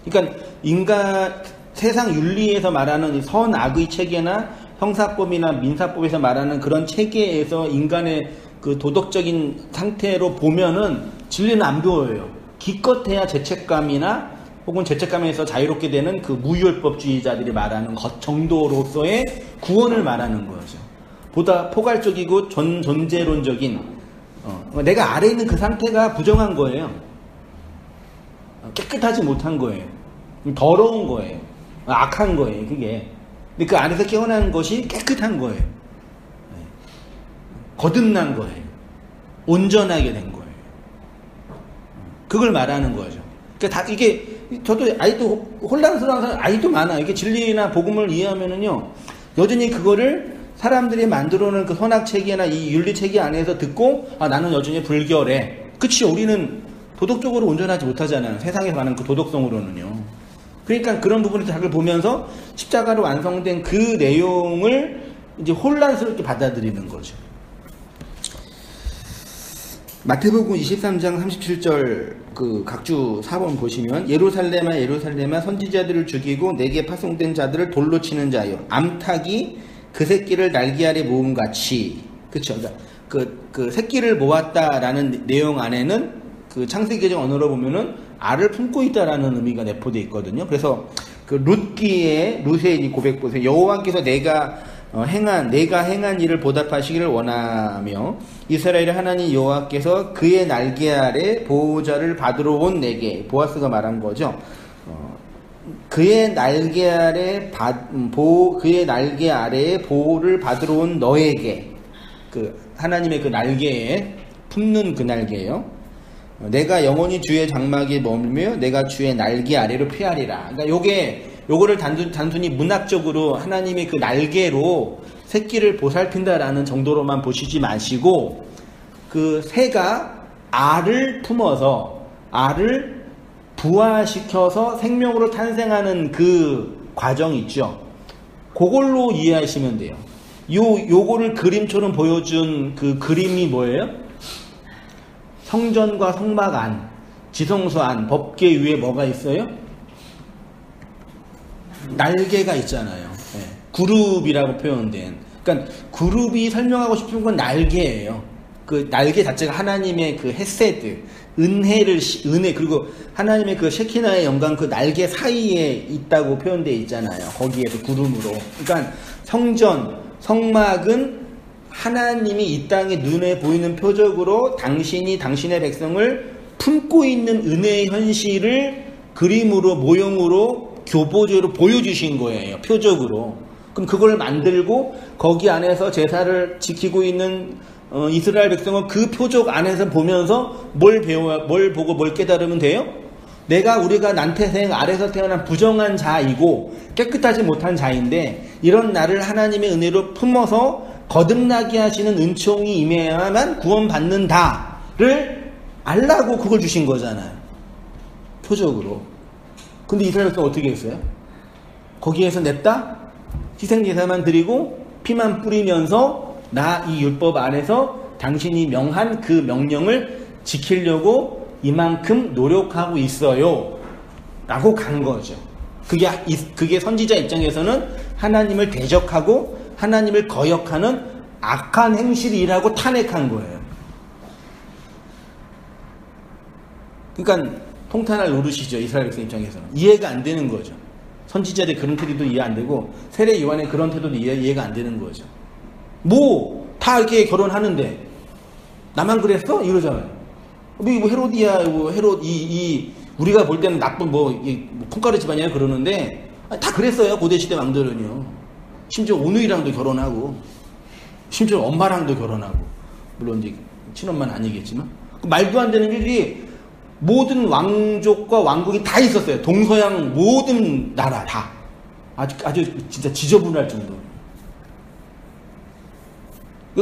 Speaker 1: 그러니까 인간 세상 윤리에서 말하는 선악의 체계나 형사법이나 민사법에서 말하는 그런 체계에서 인간의 그 도덕적인 상태로 보면은 진리는 안 보여요. 기껏해야 죄책감이나 혹은 죄책감에서 자유롭게 되는 그 무율법주의자들이 말하는 것 정도로서의 구원을 말하는 거죠. 보다 포괄적이고 존재론적인 내가 아래에 있는 그 상태가 부정한 거예요. 깨끗하지 못한 거예요. 더러운 거예요. 악한 거예요. 그게. 근데 그 안에서 깨어난 것이 깨끗한 거예요. 거듭난 거예요. 온전하게 된 거예요. 그걸 말하는 거죠. 그러니까 이게 저도 아직도 혼란스러운 사람 아직도 많아요. 이게 진리나 복음을 이해하면은요, 여전히 그거를 사람들이 만들어놓은 그 선악 체계나 이 윤리 체계 안에서 듣고 나는 여전히 불결해. 그치, 우리는 도덕적으로 온전하지 못하잖아요. 세상에서 말하는 그 도덕성으로는요. 그러니까 그런 부분을 잘 보면서 십자가로 완성된 그 내용을 이제 혼란스럽게 받아들이는 거죠. 마태복음 23장 37절 그 각주 4번 보시면 예루살렘아 예루살렘아 선지자들을 죽이고 내게 파송된 자들을 돌로 치는 자여 암탉이 그 새끼를 날개 아래 모음 같이, 그쵸? 그러니까 그 새끼를 모았다라는 내용 안에는 그 창세기적 언어로 보면은 알을 품고 있다라는 의미가 내포되어 있거든요. 그래서 그 룻의 고백 보세요. 여호와께서 내가 행한 일을 보답하시기를 원하며 이스라엘의 하나님 여호와께서 그의 날개 아래 보호자를 받으러 온 내게, 보아스가 말한 거죠. 그의 날개 아래 보호를 받으러 온 너에게, 그 하나님의 그 날개에 품는 그 날개예요. 내가 영원히 주의 장막에 머물며 내가 주의 날개 아래로 피하리라. 그러니까 요거를 단순히 문학적으로 하나님의 그 날개로 새끼를 보살핀다라는 정도로만 보시지 마시고, 그 새가 알을 품어서 알을 부화시켜서 생명으로 탄생하는 그 과정 있죠. 그걸로 이해하시면 돼요. 요거를 그림처럼 보여준 그 그림이 뭐예요? 성전과 성막 안, 지성소 안, 법궤 위에 뭐가 있어요? 날개가 있잖아요. 네. 그룹이라고 표현된. 그러니까 그룹이 설명하고 싶은 건 날개예요. 그 날개 자체가 하나님의 그 헤세드, 은혜, 그리고 하나님의 그 셰키나의 영광 그 날개 사이에 있다고 표현되어 있잖아요. 거기에서 구름으로. 그러니까 성전, 성막은 하나님이 이 땅에 눈에 보이는 표적으로 당신이 당신의 백성을 품고 있는 은혜의 현실을 그림으로, 모형으로, 교보적으로 보여주신 거예요. 표적으로. 그럼 그걸 만들고 거기 안에서 제사를 지키고 있는 이스라엘 백성은 그 표적 안에서 보면서 뭘 보고 뭘 깨달으면 돼요? 우리가 난태생 아래서 태어난 부정한 자이고 깨끗하지 못한 자인데 이런 나를 하나님의 은혜로 품어서 거듭나게 하시는 은총이 임해야만 구원받는다를 알라고 그걸 주신 거잖아요. 표적으로. 근데 이스라엘 백성 어떻게 했어요? 거기에서 냅다 희생제사만 드리고 피만 뿌리면서 나 이 율법 안에서 당신이 명한 그 명령을 지키려고 이만큼 노력하고 있어요 라고 간 거죠. 그게 선지자 입장에서는 하나님을 대적하고 하나님을 거역하는 악한 행실이라고 탄핵한 거예요. 그러니까 통탄할 노릇이죠. 이스라엘 백성 입장에서는. 이해가 안 되는 거죠. 선지자들의 그런 태도도 이해 안 되고 세례 요한의 그런 태도도 이해가 안 되는 거죠. 뭐 다 이렇게 결혼하는데 나만 그랬어? 이러잖아요. 뭐 헤로디아, 헤롯 우리가 볼 때는 나쁜 콩가루 집안이야 그러는데 다 그랬어요. 고대시대 왕들은요. 심지어 오누이랑도 결혼하고 심지어 엄마랑도 결혼하고 물론 이제 친엄마는 아니겠지만 말도 안 되는 일이 모든 왕족과 왕국이 다 있었어요. 동서양 모든 나라 다 아주 진짜 지저분할 정도로.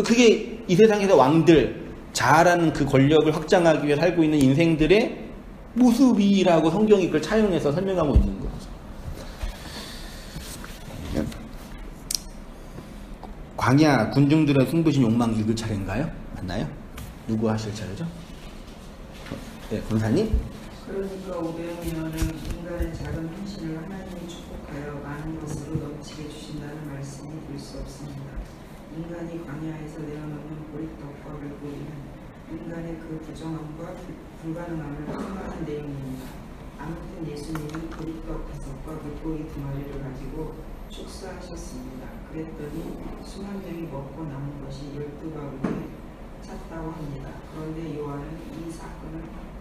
Speaker 1: 그게 이 세상에서 왕들 잘하는 그 권력을 확장하기 위해 살고 있는 인생들의 모습이라고 성경이 그걸 차용해서 설명하고 있는 거죠. 광야 군중들의 승부심 욕망 읽을 차례인가요? 맞나요? 누구 하실 차례죠? 네, 권사님.
Speaker 5: 그러니까 오병이어는 인간의 작은 헌신을 하나님이 축복하여 많은 것으로 넘치게 주신다는 말씀이 될 수 없습니다. 인간이 광야에서 내어놓는 보리떡과 물고기는 인간의 그 부정함과 불가능함을 표현하는 내용입니다. 아무튼 예수님은 보리떡 5과 물고기 2마리를 가지고 축사하셨습니다. 그랬더니 수만 명이 먹고 남은 것이 12바구니에 찼다고 합니다. 그런데 요한은 이 사건을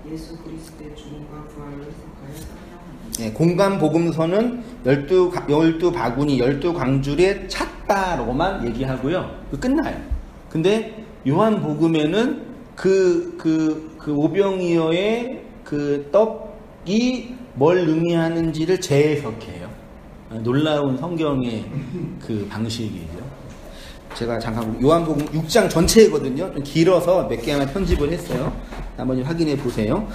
Speaker 5: 예수 그리스도의 죽음과 부활을 해석하여 설명합니다.
Speaker 1: 네, 공간 복음서는 12바구니, 12광줄에 찼다로만 얘기하고요. 끝나요. 근데 요한 복음에는 그 오병이어의 그 떡이 뭘 의미하는지를 재해석해요. 놀라운 성경의 그 방식이죠. 제가 잠깐 요한복음 6장 전체거든요. 좀 길어서 몇 개만 편집을 했어요. 한번 확인해 보세요.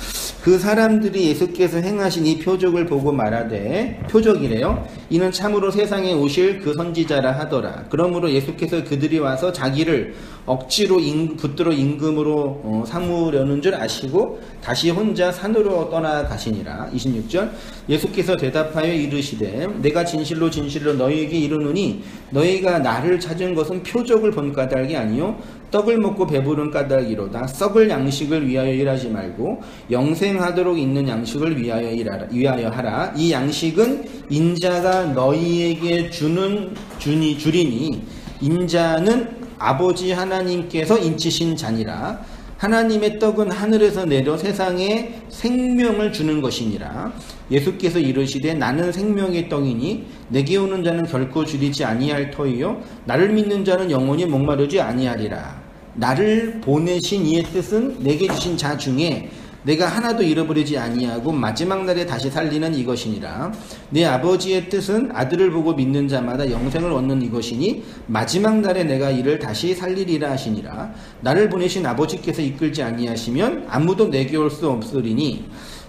Speaker 1: 그 사람들이 예수께서 행하신 이 표적을 보고 말하되, 표적이래요. 이는 참으로 세상에 오실 그 선지자라 하더라. 그러므로 예수께서 그들이 와서 자기를 억지로 붙들어 임금으로 삼으려는 줄 아시고 다시 혼자 산으로 떠나가시니라. 26절. 예수께서 대답하여 이르시되 내가 진실로 진실로 너희에게 이르노니 너희가 나를 찾은 것은 표적을 본 까닭이 아니요 떡을 먹고 배부른 까닭이로다. 썩을 양식을 위하여 일하지 말고 영생하도록 있는 양식을 위하여 하라. 이 양식은 인자가 너희에게 주리니 인자는 아버지 하나님께서 인치신 자니라. 하나님의 떡은 하늘에서 내려 세상에 생명을 주는 것이니라. 예수께서 이르시되 나는 생명의 떡이니 내게 오는 자는 결코 줄이지 아니할 터이요 나를 믿는 자는 영원히 목마르지 아니하리라. 나를 보내신 이의 뜻은 내게 주신 자 중에 내가 하나도 잃어버리지 아니하고 마지막 날에 다시 살리는 이것이니라. 내 아버지의 뜻은 아들을 보고 믿는 자마다 영생을 얻는 이것이니 마지막 날에 내가 이를 다시 살리리라 하시니라. 나를 보내신 아버지께서 이끌지 아니하시면 아무도 내게 올 수 없으리니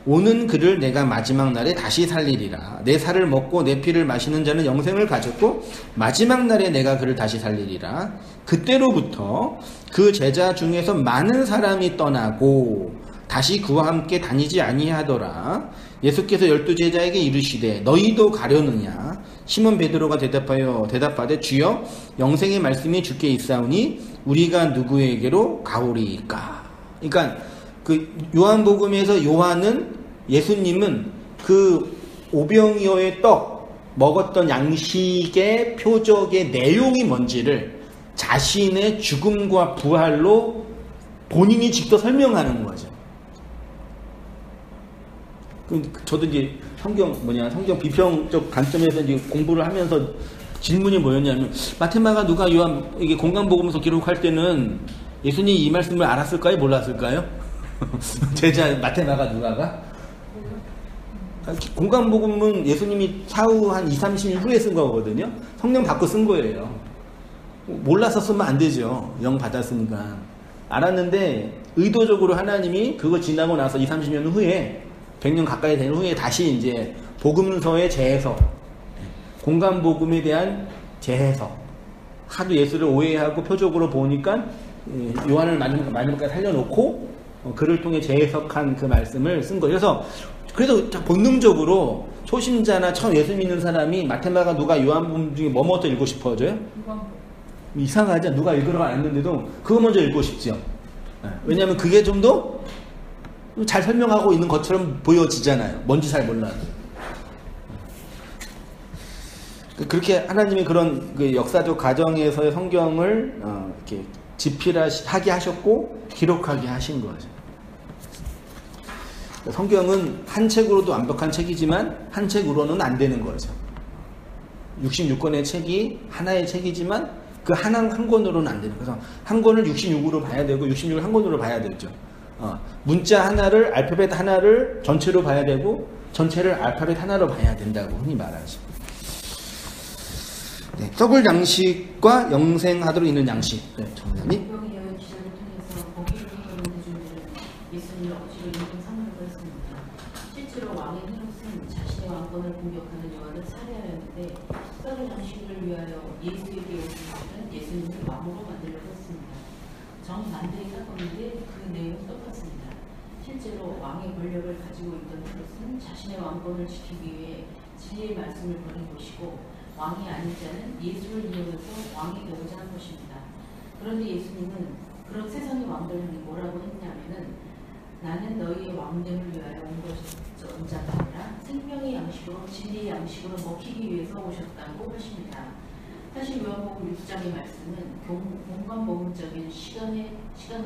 Speaker 1: 오는 그를 내가 마지막 날에 다시 살리리라. 내 살을 먹고 내 피를 마시는 자는 영생을 가졌고 마지막 날에 내가 그를 다시 살리리라. 그때로부터 그 제자 중에서 많은 사람이 떠나고 다시 그와 함께 다니지 아니하더라. 예수께서 12제자에게 이르시되 너희도 가려느냐? 시몬 베드로가 대답하되 주여 영생의 말씀이 주께 있사오니 우리가 누구에게로 가오리이까? 그러니까 그 요한복음에서 요한은 예수님은 그 오병이어의 떡 먹었던 양식의 표적의 내용이 뭔지를 자신의 죽음과 부활로 본인이 직접 설명하는 거죠. 저도 이제 성경 비평적 관점에서 이제 공부를 하면서 질문이 뭐였냐면 마테마가 누가 요한 이게 공간복음서 기록할 때는 예수님이 이 말씀을 알았을까요? 몰랐을까요? 제자 마테마가 누가가? 공간복음은 예수님이 사후 한 20-30년 후에 쓴 거거든요. 성령 받고 쓴 거예요. 몰라서 쓰면 안 되죠. 영 받았으니까. 알았는데 의도적으로 하나님이 그거 지나고 나서 20-30년 후에 100년 가까이 된 후에 다시 이제 복음서의 재해석 공간복음에 대한 재해석. 하도 예수를 오해하고 표적으로 보니까 요한을 마지막까지 살려놓고 그를 통해 재해석한 그 말씀을 쓴 거예요. 그래서 본능적으로 초심자나 처음 예수 믿는 사람이 마테마가 누가 요한복음 중에 뭐 먼저 읽고 싶어져요? 이상하죠? 누가 읽으러 왔는데도 그거 먼저 읽고 싶죠. 왜냐하면 그게 좀 더 잘 설명하고 있는 것처럼 보여지잖아요. 뭔지 잘 몰라도. 그렇게 하나님이 그런 그 역사적 과정에서의 성경을 이렇게 집필하게 하셨고 기록하게 하신 거죠. 성경은 한 책으로도 완벽한 책이지만 한 책으로는 안 되는 거죠. 66권의 책이 하나의 책이지만 그 한 권으로는 안 되는 거죠. 한 권을 66으로 봐야 되고 66을 한 권으로 봐야 되죠. 문자 하나를 알파벳 하나를 전체로 봐야 되고 전체를 알파벳 하나로 봐야 된다고 흔히 말하죠. 네, 썩을 양식과 영생하도록 있는 양식. 네, 정답님.
Speaker 7: 성경의 기사를 통해서 거기를 이끄는 대중들은 예수님을 억지로 인공 삼으려고 했습니다. 실제로 왕인 헤롯은 자신의 왕권을 공격하는 요한을 살해하였는데 썩을 양식을 위하여 예수에게 오신 것은 예수님을 왕으로 만들려고 했습니다. 정반대의 사건인데 그 내용은 똑같습니다. 실제로 왕의 권력을 가지고 있던 헤롯은 자신의 왕권을 지키기 위해 진리의 말씀을 버린 것이고 왕이 아닌 자는 예수를 이용해서 왕이 되고자 한 것입니다. 그런데 예수님은 그런 세상의 왕들에게 뭐라고 했냐면은 나는 너희의 왕됨을 위하여 온 자가 아니라 생명의 양식으로 진리의 양식으로 먹히기 위해서 오셨다고 하십니다. 사실 요한복음 6장의 말씀은 공간복음적인 시간을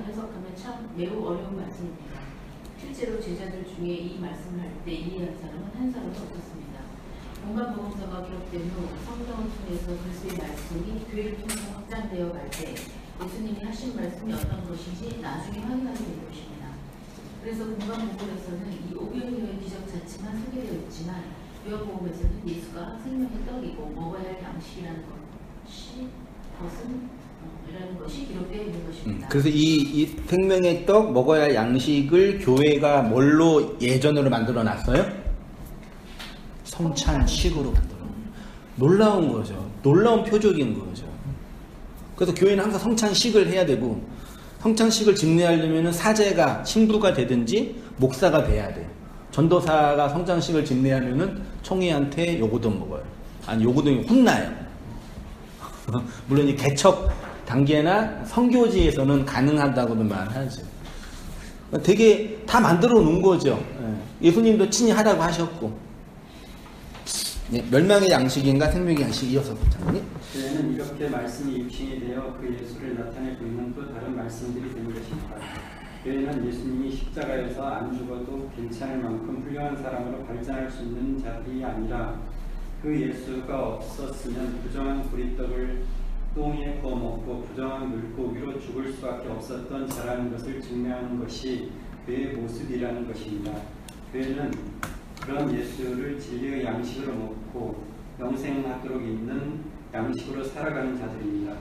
Speaker 7: 해석하면 참 매우 어려운 말씀입니다. 실제로 제자들 중에 이 말씀을 할 때 이해한 사람은 한 사람도 없었습니다. 공간복음서가 기록된 후 성경을 통해서 그리스도의 말씀이 교회를 통해서 확장되어 갈 때 예수님이 하신 말씀이 어떤 것인지 나중에 확인하게 될 것입니다. 그래서 공간복음에서는 이 오병이어의 기적 자체만 소개되어 있지만 요한복음에서는 예수가 생명의 떡이고 먹어야 할 양식이라는 것이 기록되어 있는 것입니다.
Speaker 1: 그래서 이 생명의 떡 먹어야 할 양식을 교회가 뭘로 예전으로 만들어 놨어요? 성찬식으로 만들어. 놀라운 거죠. 놀라운 표적인 거죠. 그래서 교회는 항상 성찬식을 해야 되고 성찬식을 집례하려면 사제가 신부가 되든지 목사가 돼야 돼요. 전도사가 성찬식을 집례하면은 총회한테 요거도 먹어요. 아니 요거도 혼나요. 물론 이 개척 단계나 선교지에서는 가능하다고는 말하죠. 되게 다 만들어 놓은 거죠. 예수님도 친히 하라고 하셨고. 네, 멸망의 양식인가 생명의 양식 이어서 보자니.
Speaker 6: 교회는 이렇게 말씀이 육신이 되어 그 예수를 나타내고 있는 또 다른 말씀들이 되는 것입니다. 교회는 예수님이 십자가에서 안 죽어도 괜찮을 만큼 훌륭한 사람으로 발전할 수 있는 자들이 아니라 그 예수가 없었으면 부정한 보리떡을 똥에 구워 먹고 부정한 물고기로 죽을 수밖에 없었던 자라는 것을 증명하는 것이 교회의 모습이라는 것입니다. 교회는 그런 예수를 진리의 양식으로 먹고 영생하도록 있는 양식으로 살아가는 자들입니다.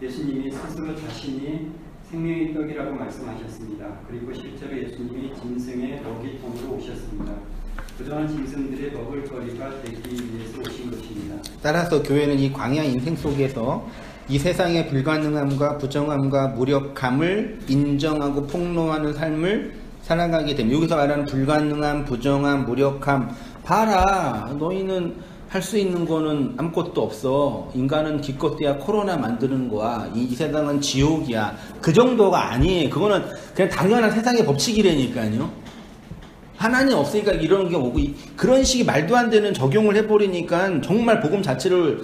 Speaker 6: 예수님이 스스로 자신이 생명의 떡이라고 말씀하셨습니다. 그리고 실제로 예수님이 짐승의 먹이통으로 오셨습니다. 그동안 짐승들의 먹을거리가 되기 위해서 오신 것입니다.
Speaker 1: 따라서 교회는 이 광야 인생 속에서 이 세상의 불가능함과 부정함과 무력함을 인정하고 폭로하는 삶을 살아가게 됩니다. 여기서 말하는 불가능함, 부정함, 무력함, 봐라, 너희는 할 수 있는 거는 아무것도 없어. 인간은 기껏해야 코로나 만드는 거야. 이 세상은 지옥이야. 그 정도가 아니에요. 그거는 그냥 당연한 세상의 법칙이라니까요. 하나님 없으니까 이런 게 오고, 그런 식의 말도 안 되는 적용을 해버리니까 정말 복음 자체를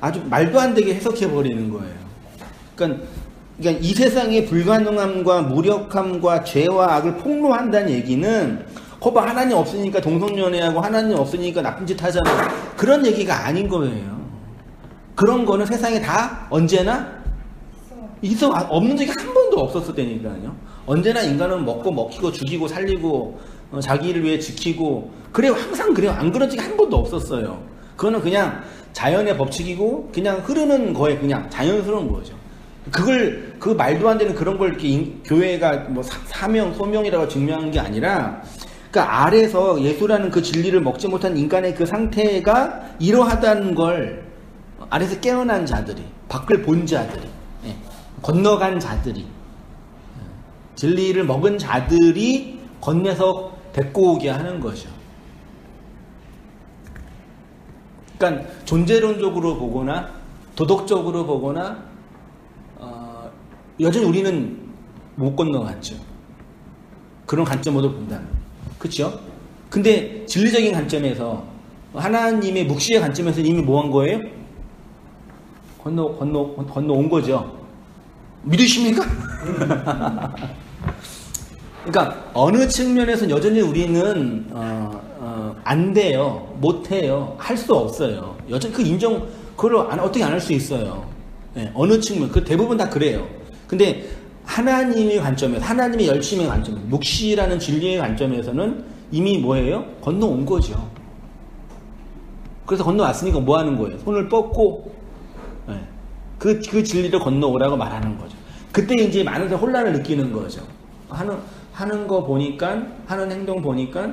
Speaker 1: 아주 말도 안 되게 해석해버리는 거예요. 그러니까 이 세상의 불가능함과 무력함과 죄와 악을 폭로한다는 얘기는 거봐 하나님 없으니까 동성연애하고 하나님 없으니까 나쁜 짓 하잖아. 그런 얘기가 아닌 거예요. 그런 거는 세상에 다 언제나 있어. 없는 적이 한 번도 없었을 때니까요. 언제나 인간은 먹고 먹히고 죽이고 살리고 자기를 위해 지키고 그래요. 항상 그래요. 안 그런 적이 한 번도 없었어요. 그거는 그냥 자연의 법칙이고 그냥 흐르는 거에 그냥 자연스러운 거죠. 그 말도 안 되는 그런 걸 이렇게 교회가 뭐 사명, 소명이라고 증명하는 게 아니라 그러니까 아래서 예수라는 그 진리를 먹지 못한 인간의 그 상태가 이러하다는 걸 아래서 깨어난 자들이, 밖을 본 자들이, 건너간 자들이, 진리를 먹은 자들이 건네서 데리고 오게 하는 거죠. 그러니까 존재론적으로 보거나 도덕적으로 보거나 여전히 우리는 못 건너갔죠. 그런 관점으로 본다면. 그렇죠? 근데 진리적인 관점에서 하나님의 묵시의 관점에서 이미 뭐 한 거예요? 건너온 거죠. 믿으십니까? 그러니까 어느 측면에서는 여전히 우리는 안 돼요. 못 해요. 할 수 없어요. 여전히 그 인정 그걸 어떻게 안 할 수 있어요. 네, 어느 측면 그 대부분 다 그래요. 근데 하나님의 관점에서 하나님의 열심의 관점, 묵시라는 진리의 관점에서는 이미 뭐예요? 건너온 거죠. 그래서 건너왔으니까 뭐 하는 거예요? 손을 뻗고 네, 그 진리를 건너오라고 말하는 거죠. 그때 이제 많은 사람이 혼란을 느끼는 거죠. 하는 거 보니까, 하는 행동 보니까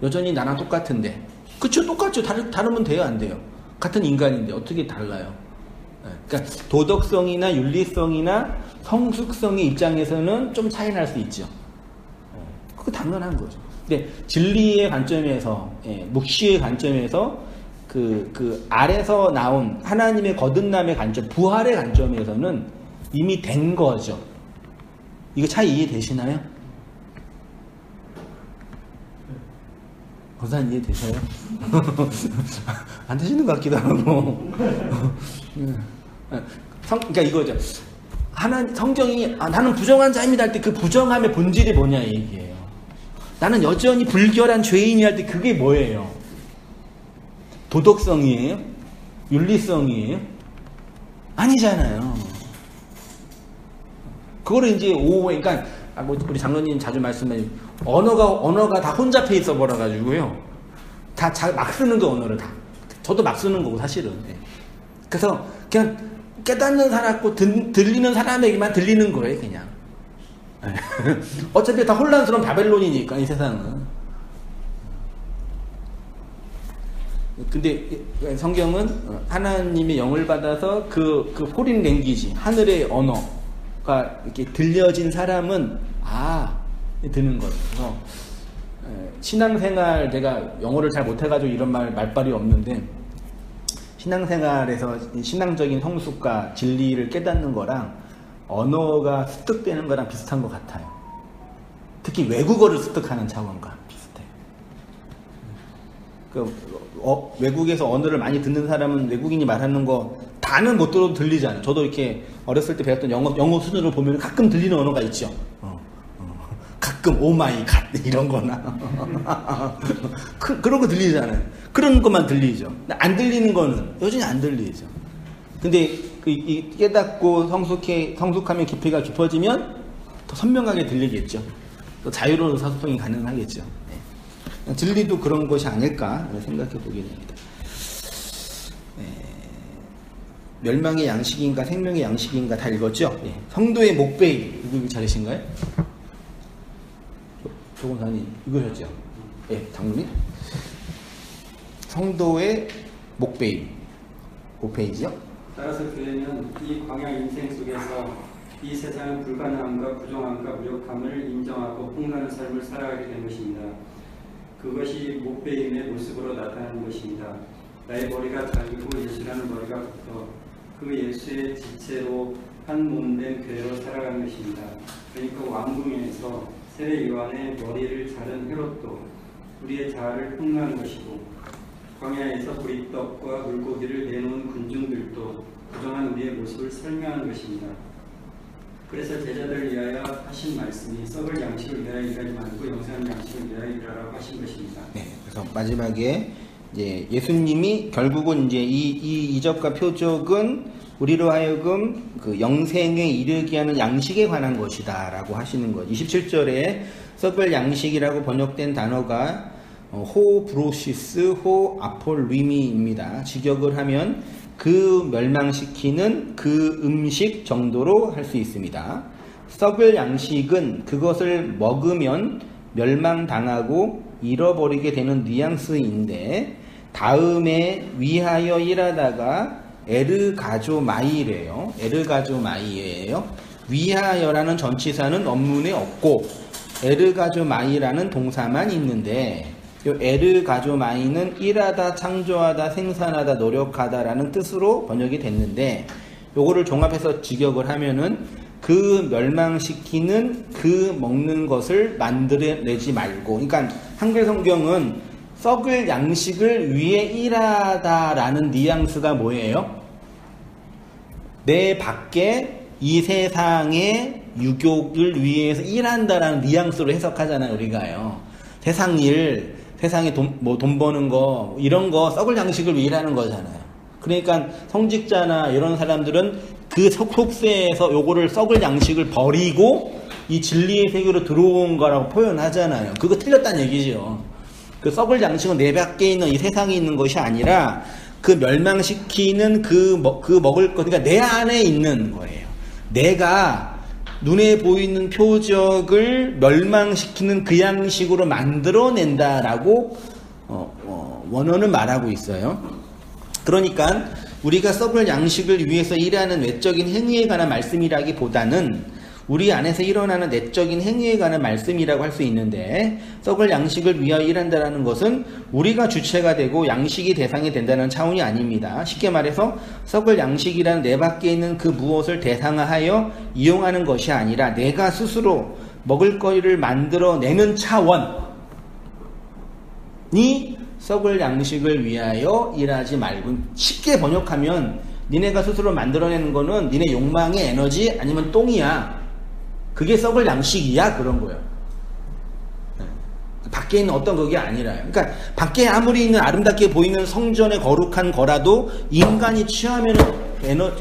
Speaker 1: 여전히 나랑 똑같은데. 그쵸? 똑같죠. 다르면 돼요? 안 돼요? 같은 인간인데 어떻게 달라요? 그러니까 도덕성이나 윤리성이나 성숙성의 입장에서는 좀 차이 날 수 있죠. 그거 당연한 거죠. 근데 진리의 관점에서, 묵시의 관점에서 그 아래서 나온 하나님의 거듭남의 관점, 부활의 관점에서는 이미 된 거죠. 이거 차이 이해되시나요? 권사님 이해되세요? 안 되시는 것 같기도 하고. 그러니까 이거죠. 성경이 나는 부정한 자입니다 할 때 그 부정함의 본질이 뭐냐 이 얘기예요. 나는 여전히 불결한 죄인이 할 때 그게 뭐예요? 도덕성이에요? 윤리성이에요? 아니잖아요. 그거를 이제 그러니까 우리 장로님 자주 말씀해 언어가 다 혼잡해 있어 버려 가지고요. 다 막 쓰는 거 언어를 다. 저도 막 쓰는 거고 사실은. 그래서 그냥 깨닫는 사람고 들리는 사람에게만 들리는 거예요, 그냥. 어차피 다 혼란스러운 바벨론이니까 이 세상은. 근데 성경은 하나님의 영을 받아서 그 포린 랭귀지, 하늘의 언어가 이렇게 들려진 사람은 드는 거죠. 그래서 신앙생활 제가 영어를 잘 못해가지고 이런 말발이 없는데 신앙생활에서 신앙적인 성숙과 진리를 깨닫는 거랑 언어가 습득되는 거랑 비슷한 것 같아요. 특히 외국어를 습득하는 차원과 비슷해요. 외국에서 언어를 많이 듣는 사람은 외국인이 말하는 거 다는 못 들어도 들리잖아요. 저도 이렇게 어렸을 때 배웠던 영어 수준으로 보면 가끔 들리는 언어가 있죠. 가끔 오 마이 갓 이런 거나 그런 거 들리잖아요. 그런 것만 들리죠. 안 들리는 거는 여전히 안 들리죠. 근데 이 깨닫고 성숙하면 깊이가 깊어지면 더 선명하게 들리겠죠. 또 자유로운 사소성이 가능하겠죠. 네. 진리도 그런 것이 아닐까 생각해 보게 됩니다. 네. 멸망의 양식인가 생명의 양식인가 다 읽었죠? 네. 성도의 목베이 이거 잘하신가요? 조공사님 읽으셨죠? 예, 장로님. 성도의 목베이 5페이지요?
Speaker 6: 따라서 교회는 이 광야 인생 속에서 이 세상의 불가능함과 부정함과 무력함을 인정하고 폭로하는 삶을 살아가게 된 것입니다. 그것이 목베임의 모습으로 나타나는 것입니다. 나의 머리가 달고 예수라는 머리가 붙어 그 예수의 지체로 한 몸된 교회로 살아가는 것입니다. 그러니까 왕궁에서 세례 요한의 머리를 자른 헤롯도 우리의 자아를 폭로하는 것이고 광야에서 보리떡과 물고기를 내놓은 군중들도 부정한 우리의 모습을 설명하는 것입니다. 그래서 제자들을 위하여 하신 말씀이 썩을 양식을 위하여 일하지 말고 영생한 양식을 위하여 일하라고 하신 것입니다.
Speaker 1: 네, 그래서 마지막에 이제 예수님이 결국은 이제 이 이적과 표적은 우리로 하여금 그 영생에 이르게 하는 양식에 관한 것이다라고 하시는 것. 27절에 썩을 양식이라고 번역된 단어가 호 브로시스 호 아폴리미입니다. 직역을 하면 그 멸망시키는 그 음식 정도로 할 수 있습니다. 썩을 양식은 그것을 먹으면 멸망당하고 잃어버리게 되는 뉘앙스인데 다음에 위하여 일하다가 에르가조마이래요. 에르가조마이예요. 위하여라는 전치사는 원문에 없고 에르가조마이라는 동사만 있는데 이 에르가조마이는 일하다, 창조하다, 생산하다, 노력하다라는 뜻으로 번역이 됐는데 요거를 종합해서 직역을 하면은 그 멸망시키는 그 먹는 것을 만들어내지 말고, 그러니까 한글 성경은 썩을 양식을 위해 일하다라는 뉘앙스가 뭐예요? 내 밖에 이 세상의 유욕을 위해서 일한다라는 뉘앙스로 해석하잖아요, 우리가요. 세상 일, 세상에 돈 버는 거, 이런 거 썩을 양식을 위해 일하는 거잖아요. 그러니까 성직자나 이런 사람들은 그 속세에서 요거를 썩을 양식을 버리고 이 진리의 세계로 들어온 거라고 표현하잖아요. 그거 틀렸다는 얘기죠. 그 썩을 양식은 내 밖에 있는 이 세상에 있는 것이 아니라 그 멸망시키는 그 먹을 것, 그러니까 내 안에 있는 거예요. 내가 눈에 보이는 표적을 멸망시키는 그 양식으로 만들어낸다라고 원어는 말하고 있어요. 그러니까 우리가 썩을 양식을 위해서 일하는 외적인 행위에 관한 말씀이라기보다는 우리 안에서 일어나는 내적인 행위에 관한 말씀이라고 할 수 있는데, 썩을 양식을 위하여 일한다는 것은 우리가 주체가 되고 양식이 대상이 된다는 차원이 아닙니다. 쉽게 말해서 썩을 양식이란 내 밖에 있는 그 무엇을 대상화하여 이용하는 것이 아니라 내가 스스로 먹을거리를 만들어내는 차원이 썩을 양식을 위하여 일하지 말고, 쉽게 번역하면 니네가 스스로 만들어내는 거는 니네 욕망의 에너지 아니면 똥이야. 그게 썩을 양식이야, 그런 거예요. 밖에 있는 어떤 그게 아니라요. 그러니까 밖에 아무리 있는 아름답게 보이는 성전의 거룩한 거라도 인간이 취하면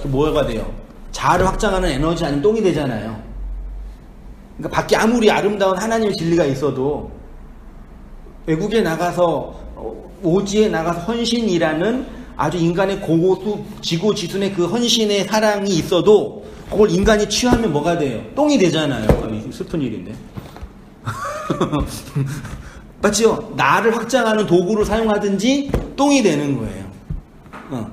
Speaker 1: 뭐가 돼요? 자아를 확장하는 에너지 아니면 똥이 되잖아요. 그러니까 밖에 아무리 아름다운 하나님의 진리가 있어도 외국에 나가서 오지에 나가서 헌신이라는 아주 인간의 고고수 지고지순의 그 헌신의 사랑이 있어도 그걸 인간이 취하면 뭐가 돼요? 똥이 되잖아요. 슬픈 일인데. 맞죠? 나를 확장하는 도구로 사용하든지 똥이 되는 거예요.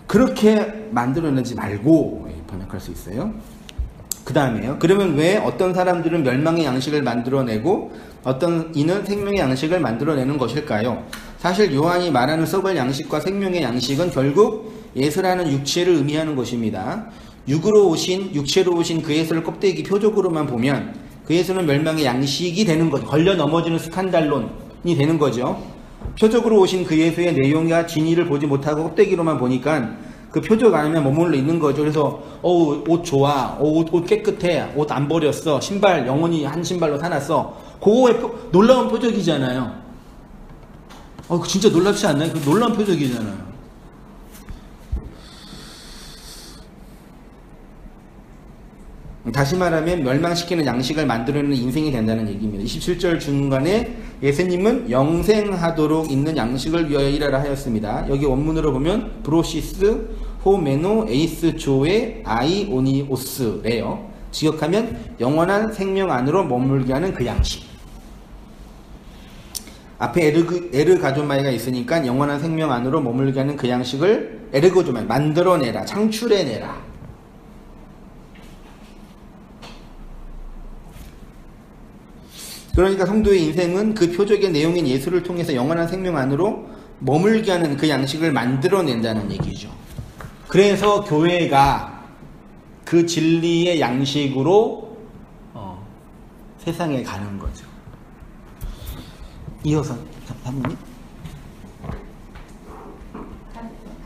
Speaker 1: 그렇게 만들어내지 말고 번역할 수 있어요. 그 다음에요. 그러면 왜 어떤 사람들은 멸망의 양식을 만들어내고 어떤 이는 생명의 양식을 만들어내는 것일까요? 사실 요한이 말하는 썩을 양식과 생명의 양식은 결국 예수라는 육체를 의미하는 것입니다. 육체로 오신 그 예수를 껍데기 표적으로만 보면 그 예수는 멸망의 양식이 되는 거죠. 걸려 넘어지는 스칸달론이 되는 거죠. 표적으로 오신 그 예수의 내용과 진위를 보지 못하고 껍데기로만 보니까 그 표적 안에 머물러 있는 거죠. 그래서 옷 좋아, 옷 깨끗해, 옷 안 버렸어, 신발 영원히 한 신발로 사놨어. 그거의 놀라운 표적이잖아요. 진짜 놀랍지 않나요? 그 놀라운 표적이잖아요. 다시 말하면 멸망시키는 양식을 만들어내는 인생이 된다는 얘기입니다. 27절 중간에 예수님은 영생하도록 있는 양식을 위하여 일하라 하였습니다. 여기 원문으로 보면 브로시스 호메노 에이스 조에 아이오니오스래요. 직역하면 영원한 생명 안으로 머물게 하는 그 양식. 앞에 에르가조마이가 있으니까 영원한 생명 안으로 머물게 하는 그 양식을 에르가조마이 만들어내라, 창출해내라. 그러니까 성도의 인생은 그 표적의 내용인 예수를 통해서 영원한 생명 안으로 머물게 하는 그 양식을 만들어낸다는 얘기죠. 그래서 교회가 그 진리의 양식으로 세상에 가는 거죠. 이어서 사모님.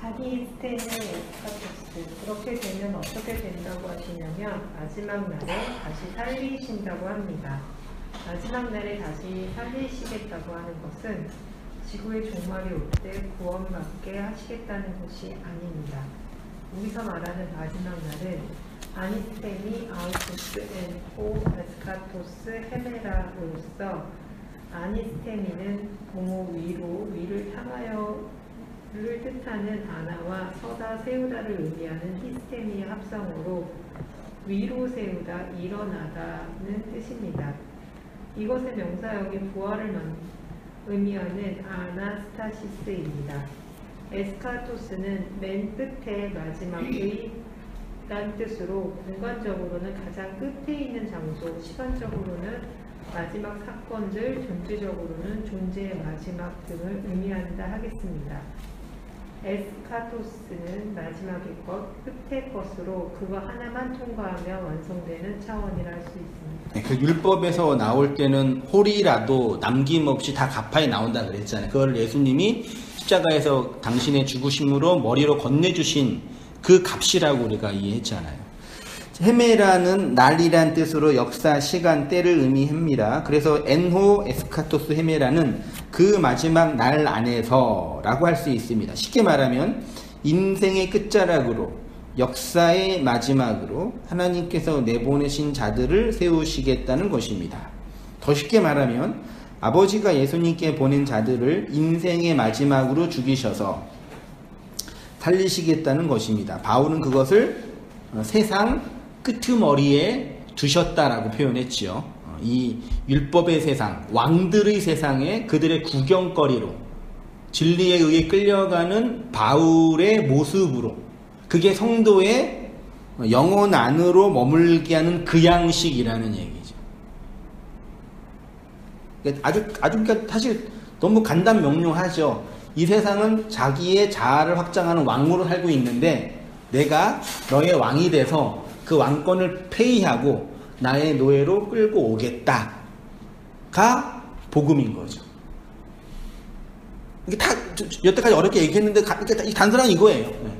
Speaker 2: 가디스테네 에스카토스, 그렇게 되면 어떻게 된다고 하시냐면 마지막 날에 다시 살리신다고 합니다. 마지막 날에 다시 살리시겠다고 하는 것은 지구의 종말이 올 때 구원받게 하시겠다는 것이 아닙니다. 여기서 말하는 마지막 날은 아니스테미 아우토스 엔포 에스카토스 헤메라로서, 아니스테미는 공호 위를 향하여를 뜻하는 아나와 서다 세우다를 의미하는 히스테미의 합성어로 위로 세우다, 일어나다는 뜻입니다. 이것의 명사역이 부활을 의미하는 아나스타시스입니다. 에스카토스는 맨 끝에 마지막의 란 뜻으로 공간적으로는 가장 끝에 있는 장소, 시간적으로는 마지막 사건들, 존재적으로는 존재의 마지막 등을 의미한다 하겠습니다. 에스카토스는 마지막의 것, 끝의 것으로 그거 하나만 통과하며 완성되는 차원이라 할 수 있습니다.
Speaker 1: 네, 그 율법에서 나올 때는 홀이라도 남김없이 다 가파에 나온다 그랬잖아요. 그걸 예수님이 십자가에서 당신의 죽으심으로 머리로 건네주신 그 값이라고 우리가 이해했잖아요. 헤메라는 날이란 뜻으로 역사, 시간, 때를 의미합니다. 그래서 엔호 에스카토스 헤메라는 그 마지막 날 안에서 라고 할 수 있습니다. 쉽게 말하면 인생의 끝자락으로, 역사의 마지막으로 하나님께서 내보내신 자들을 세우시겠다는 것입니다. 더 쉽게 말하면 아버지가 예수님께 보낸 자들을 인생의 마지막으로 죽이셔서 살리시겠다는 것입니다. 바울은 그것을 세상 끄트머리에 두셨다라고 표현했지요. 이 율법의 세상, 왕들의 세상에 그들의 구경거리로 진리에 의해 끌려가는 바울의 모습으로, 그게 성도의 영혼 안으로 머물게 하는 그 양식이라는 얘기죠. 아주 사실 너무 간단 명료하죠. 이 세상은 자기의 자아를 확장하는 왕으로 살고 있는데 내가 너의 왕이 돼서 그 왕권을 폐위하고 나의 노예로 끌고 오겠다가 복음인 거죠. 이게 다 여태까지 어렵게 얘기했는데 단순한 이거예요. 네.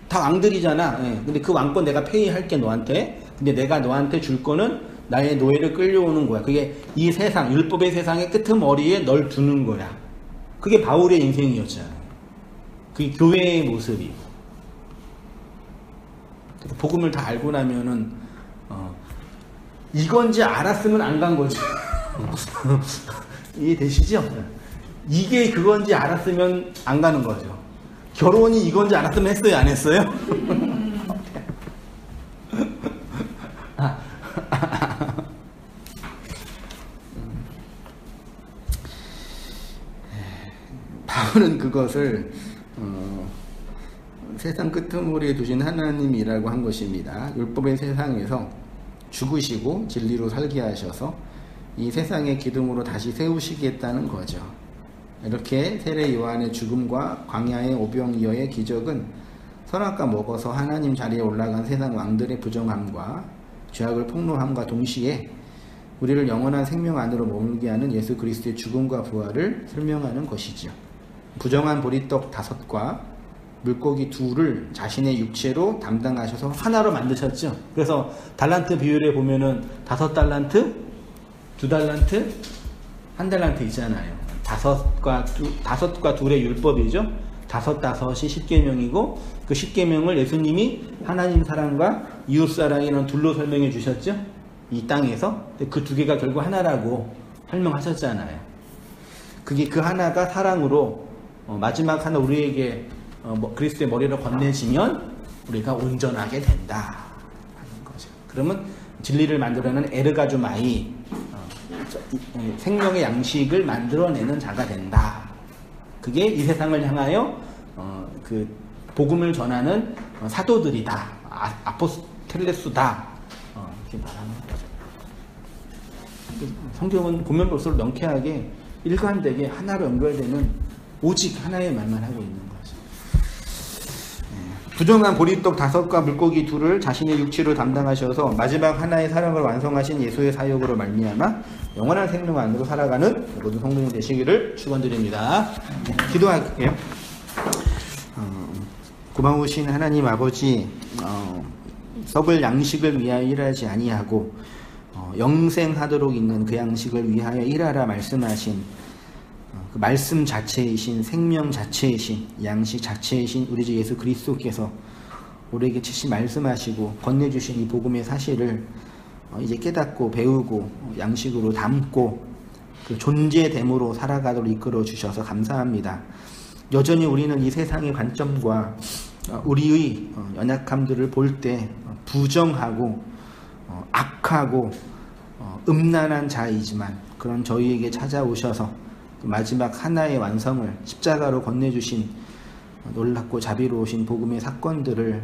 Speaker 1: 다 왕들이잖아. 네. 근데 그 왕권 내가 폐위할게 너한테. 근데 내가 너한테 줄 거는 나의 노예를 끌려오는 거야. 그게 이 세상, 율법의 세상의 끄트머리에 널 두는 거야. 그게 바울의 인생이었잖아요. 그게 교회의 모습이고. 복음을 다 알고 나면은 이건지 알았으면 안 간 거죠. 이해되시죠? 이게 그건지 알았으면 안 가는 거죠. 결혼이 이건지 알았으면 했어요, 안 했어요? 바울은 그것을 세상 끄트머리에 두신 하나님이라고 한 것입니다. 율법의 세상에서 죽으시고 진리로 살게 하셔서 이 세상의 기둥으로 다시 세우시겠다는 거죠. 이렇게 세례 요한의 죽음과 광야의 오병이어의 기적은 선악과 먹어서 하나님 자리에 올라간 세상 왕들의 부정함과 죄악을 폭로함과 동시에 우리를 영원한 생명 안으로 머물게 하는 예수 그리스도의 죽음과 부활을 설명하는 것이죠. 부정한 보리떡 5과 물고기 2을 자신의 육체로 담당하셔서 하나로 만드셨죠. 그래서 달란트 비율에 보면은 5달란트, 2달란트, 1달란트 있잖아요. 5과 2의 율법이죠. 5이 10계명이고 그 10계명을 예수님이 하나님 사랑과 이웃 사랑이라는 둘로 설명해 주셨죠. 이 땅에서. 그 2개가 결국 하나라고 설명하셨잖아요. 그게 그 하나가 사랑으로 마지막 하나 우리에게 그리스도의 머리를 건네지면 우리가 온전하게 된다 하는 거죠. 그러면 진리를 만들어내는 에르가주마이, 생명의 양식을 만들어내는 자가 된다. 그게 이 세상을 향하여 그 복음을 전하는 사도들이다. 아포스텔레수다. 이렇게 말하는 거죠. 성경은 보면 볼수록 명쾌하게 일관되게 하나로 연결되는 오직 하나의 말만 하고 있는 거죠. 부정한 보리떡 5과 물고기 2를 자신의 육체로 담당하셔서 마지막 하나의 사랑을 완성하신 예수의 사역으로 말미암아 영원한 생명 안으로 살아가는 모든 성도님 되시기를 축원드립니다. 기도할게요. 고마우신 하나님 아버지, 썩을 양식을 위하여 일하지 아니하고 영생하도록 있는 그 양식을 위하여 일하라 말씀하신 그 말씀 자체이신, 생명 자체이신, 양식 자체이신 우리 주 예수 그리스도께서 우리에게 즉시 말씀하시고 건네주신 이 복음의 사실을 이제 깨닫고 배우고 양식으로 담고 그 존재됨으로 살아가도록 이끌어 주셔서 감사합니다. 여전히 우리는 이 세상의 관점과 우리의 연약함들을 볼 때 부정하고 악하고 음란한 자이지만 그런 저희에게 찾아오셔서 마지막 하나의 완성을 십자가로 건네주신 놀랍고 자비로우신 복음의 사건들을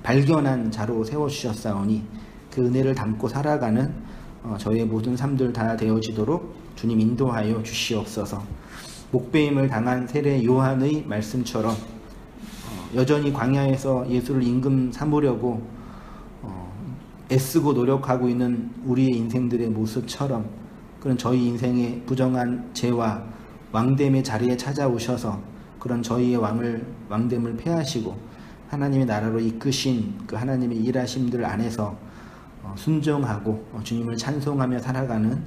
Speaker 1: 발견한 자로 세워주셨사오니 그 은혜를 담고 살아가는 저희의 모든 삶들 다 되어지도록 주님 인도하여 주시옵소서. 목배임을 당한 세례 요한의 말씀처럼 여전히 광야에서 예수를 임금 삼으려고 애쓰고 노력하고 있는 우리의 인생들의 모습처럼 그런 저희 인생의 부정한 죄와 왕됨의 자리에 찾아오셔서 그런 저희의 왕됨을 폐하시고 하나님의 나라로 이끄신 그 하나님의 일하심들 안에서 순종하고 주님을 찬송하며 살아가는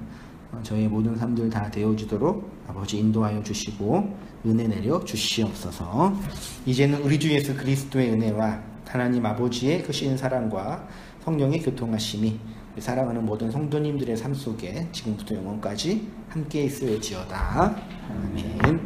Speaker 1: 저희의 모든 삶들 다 되어주도록 아버지 인도하여 주시고 은혜 내려 주시옵소서. 이제는 우리 주 예수 그리스도의 은혜와 하나님 아버지의 크신 사랑과 성령의 교통하심이 사랑하는 모든 성도님들의 삶 속에 지금부터 영원까지 함께 있을지어다. 아멘.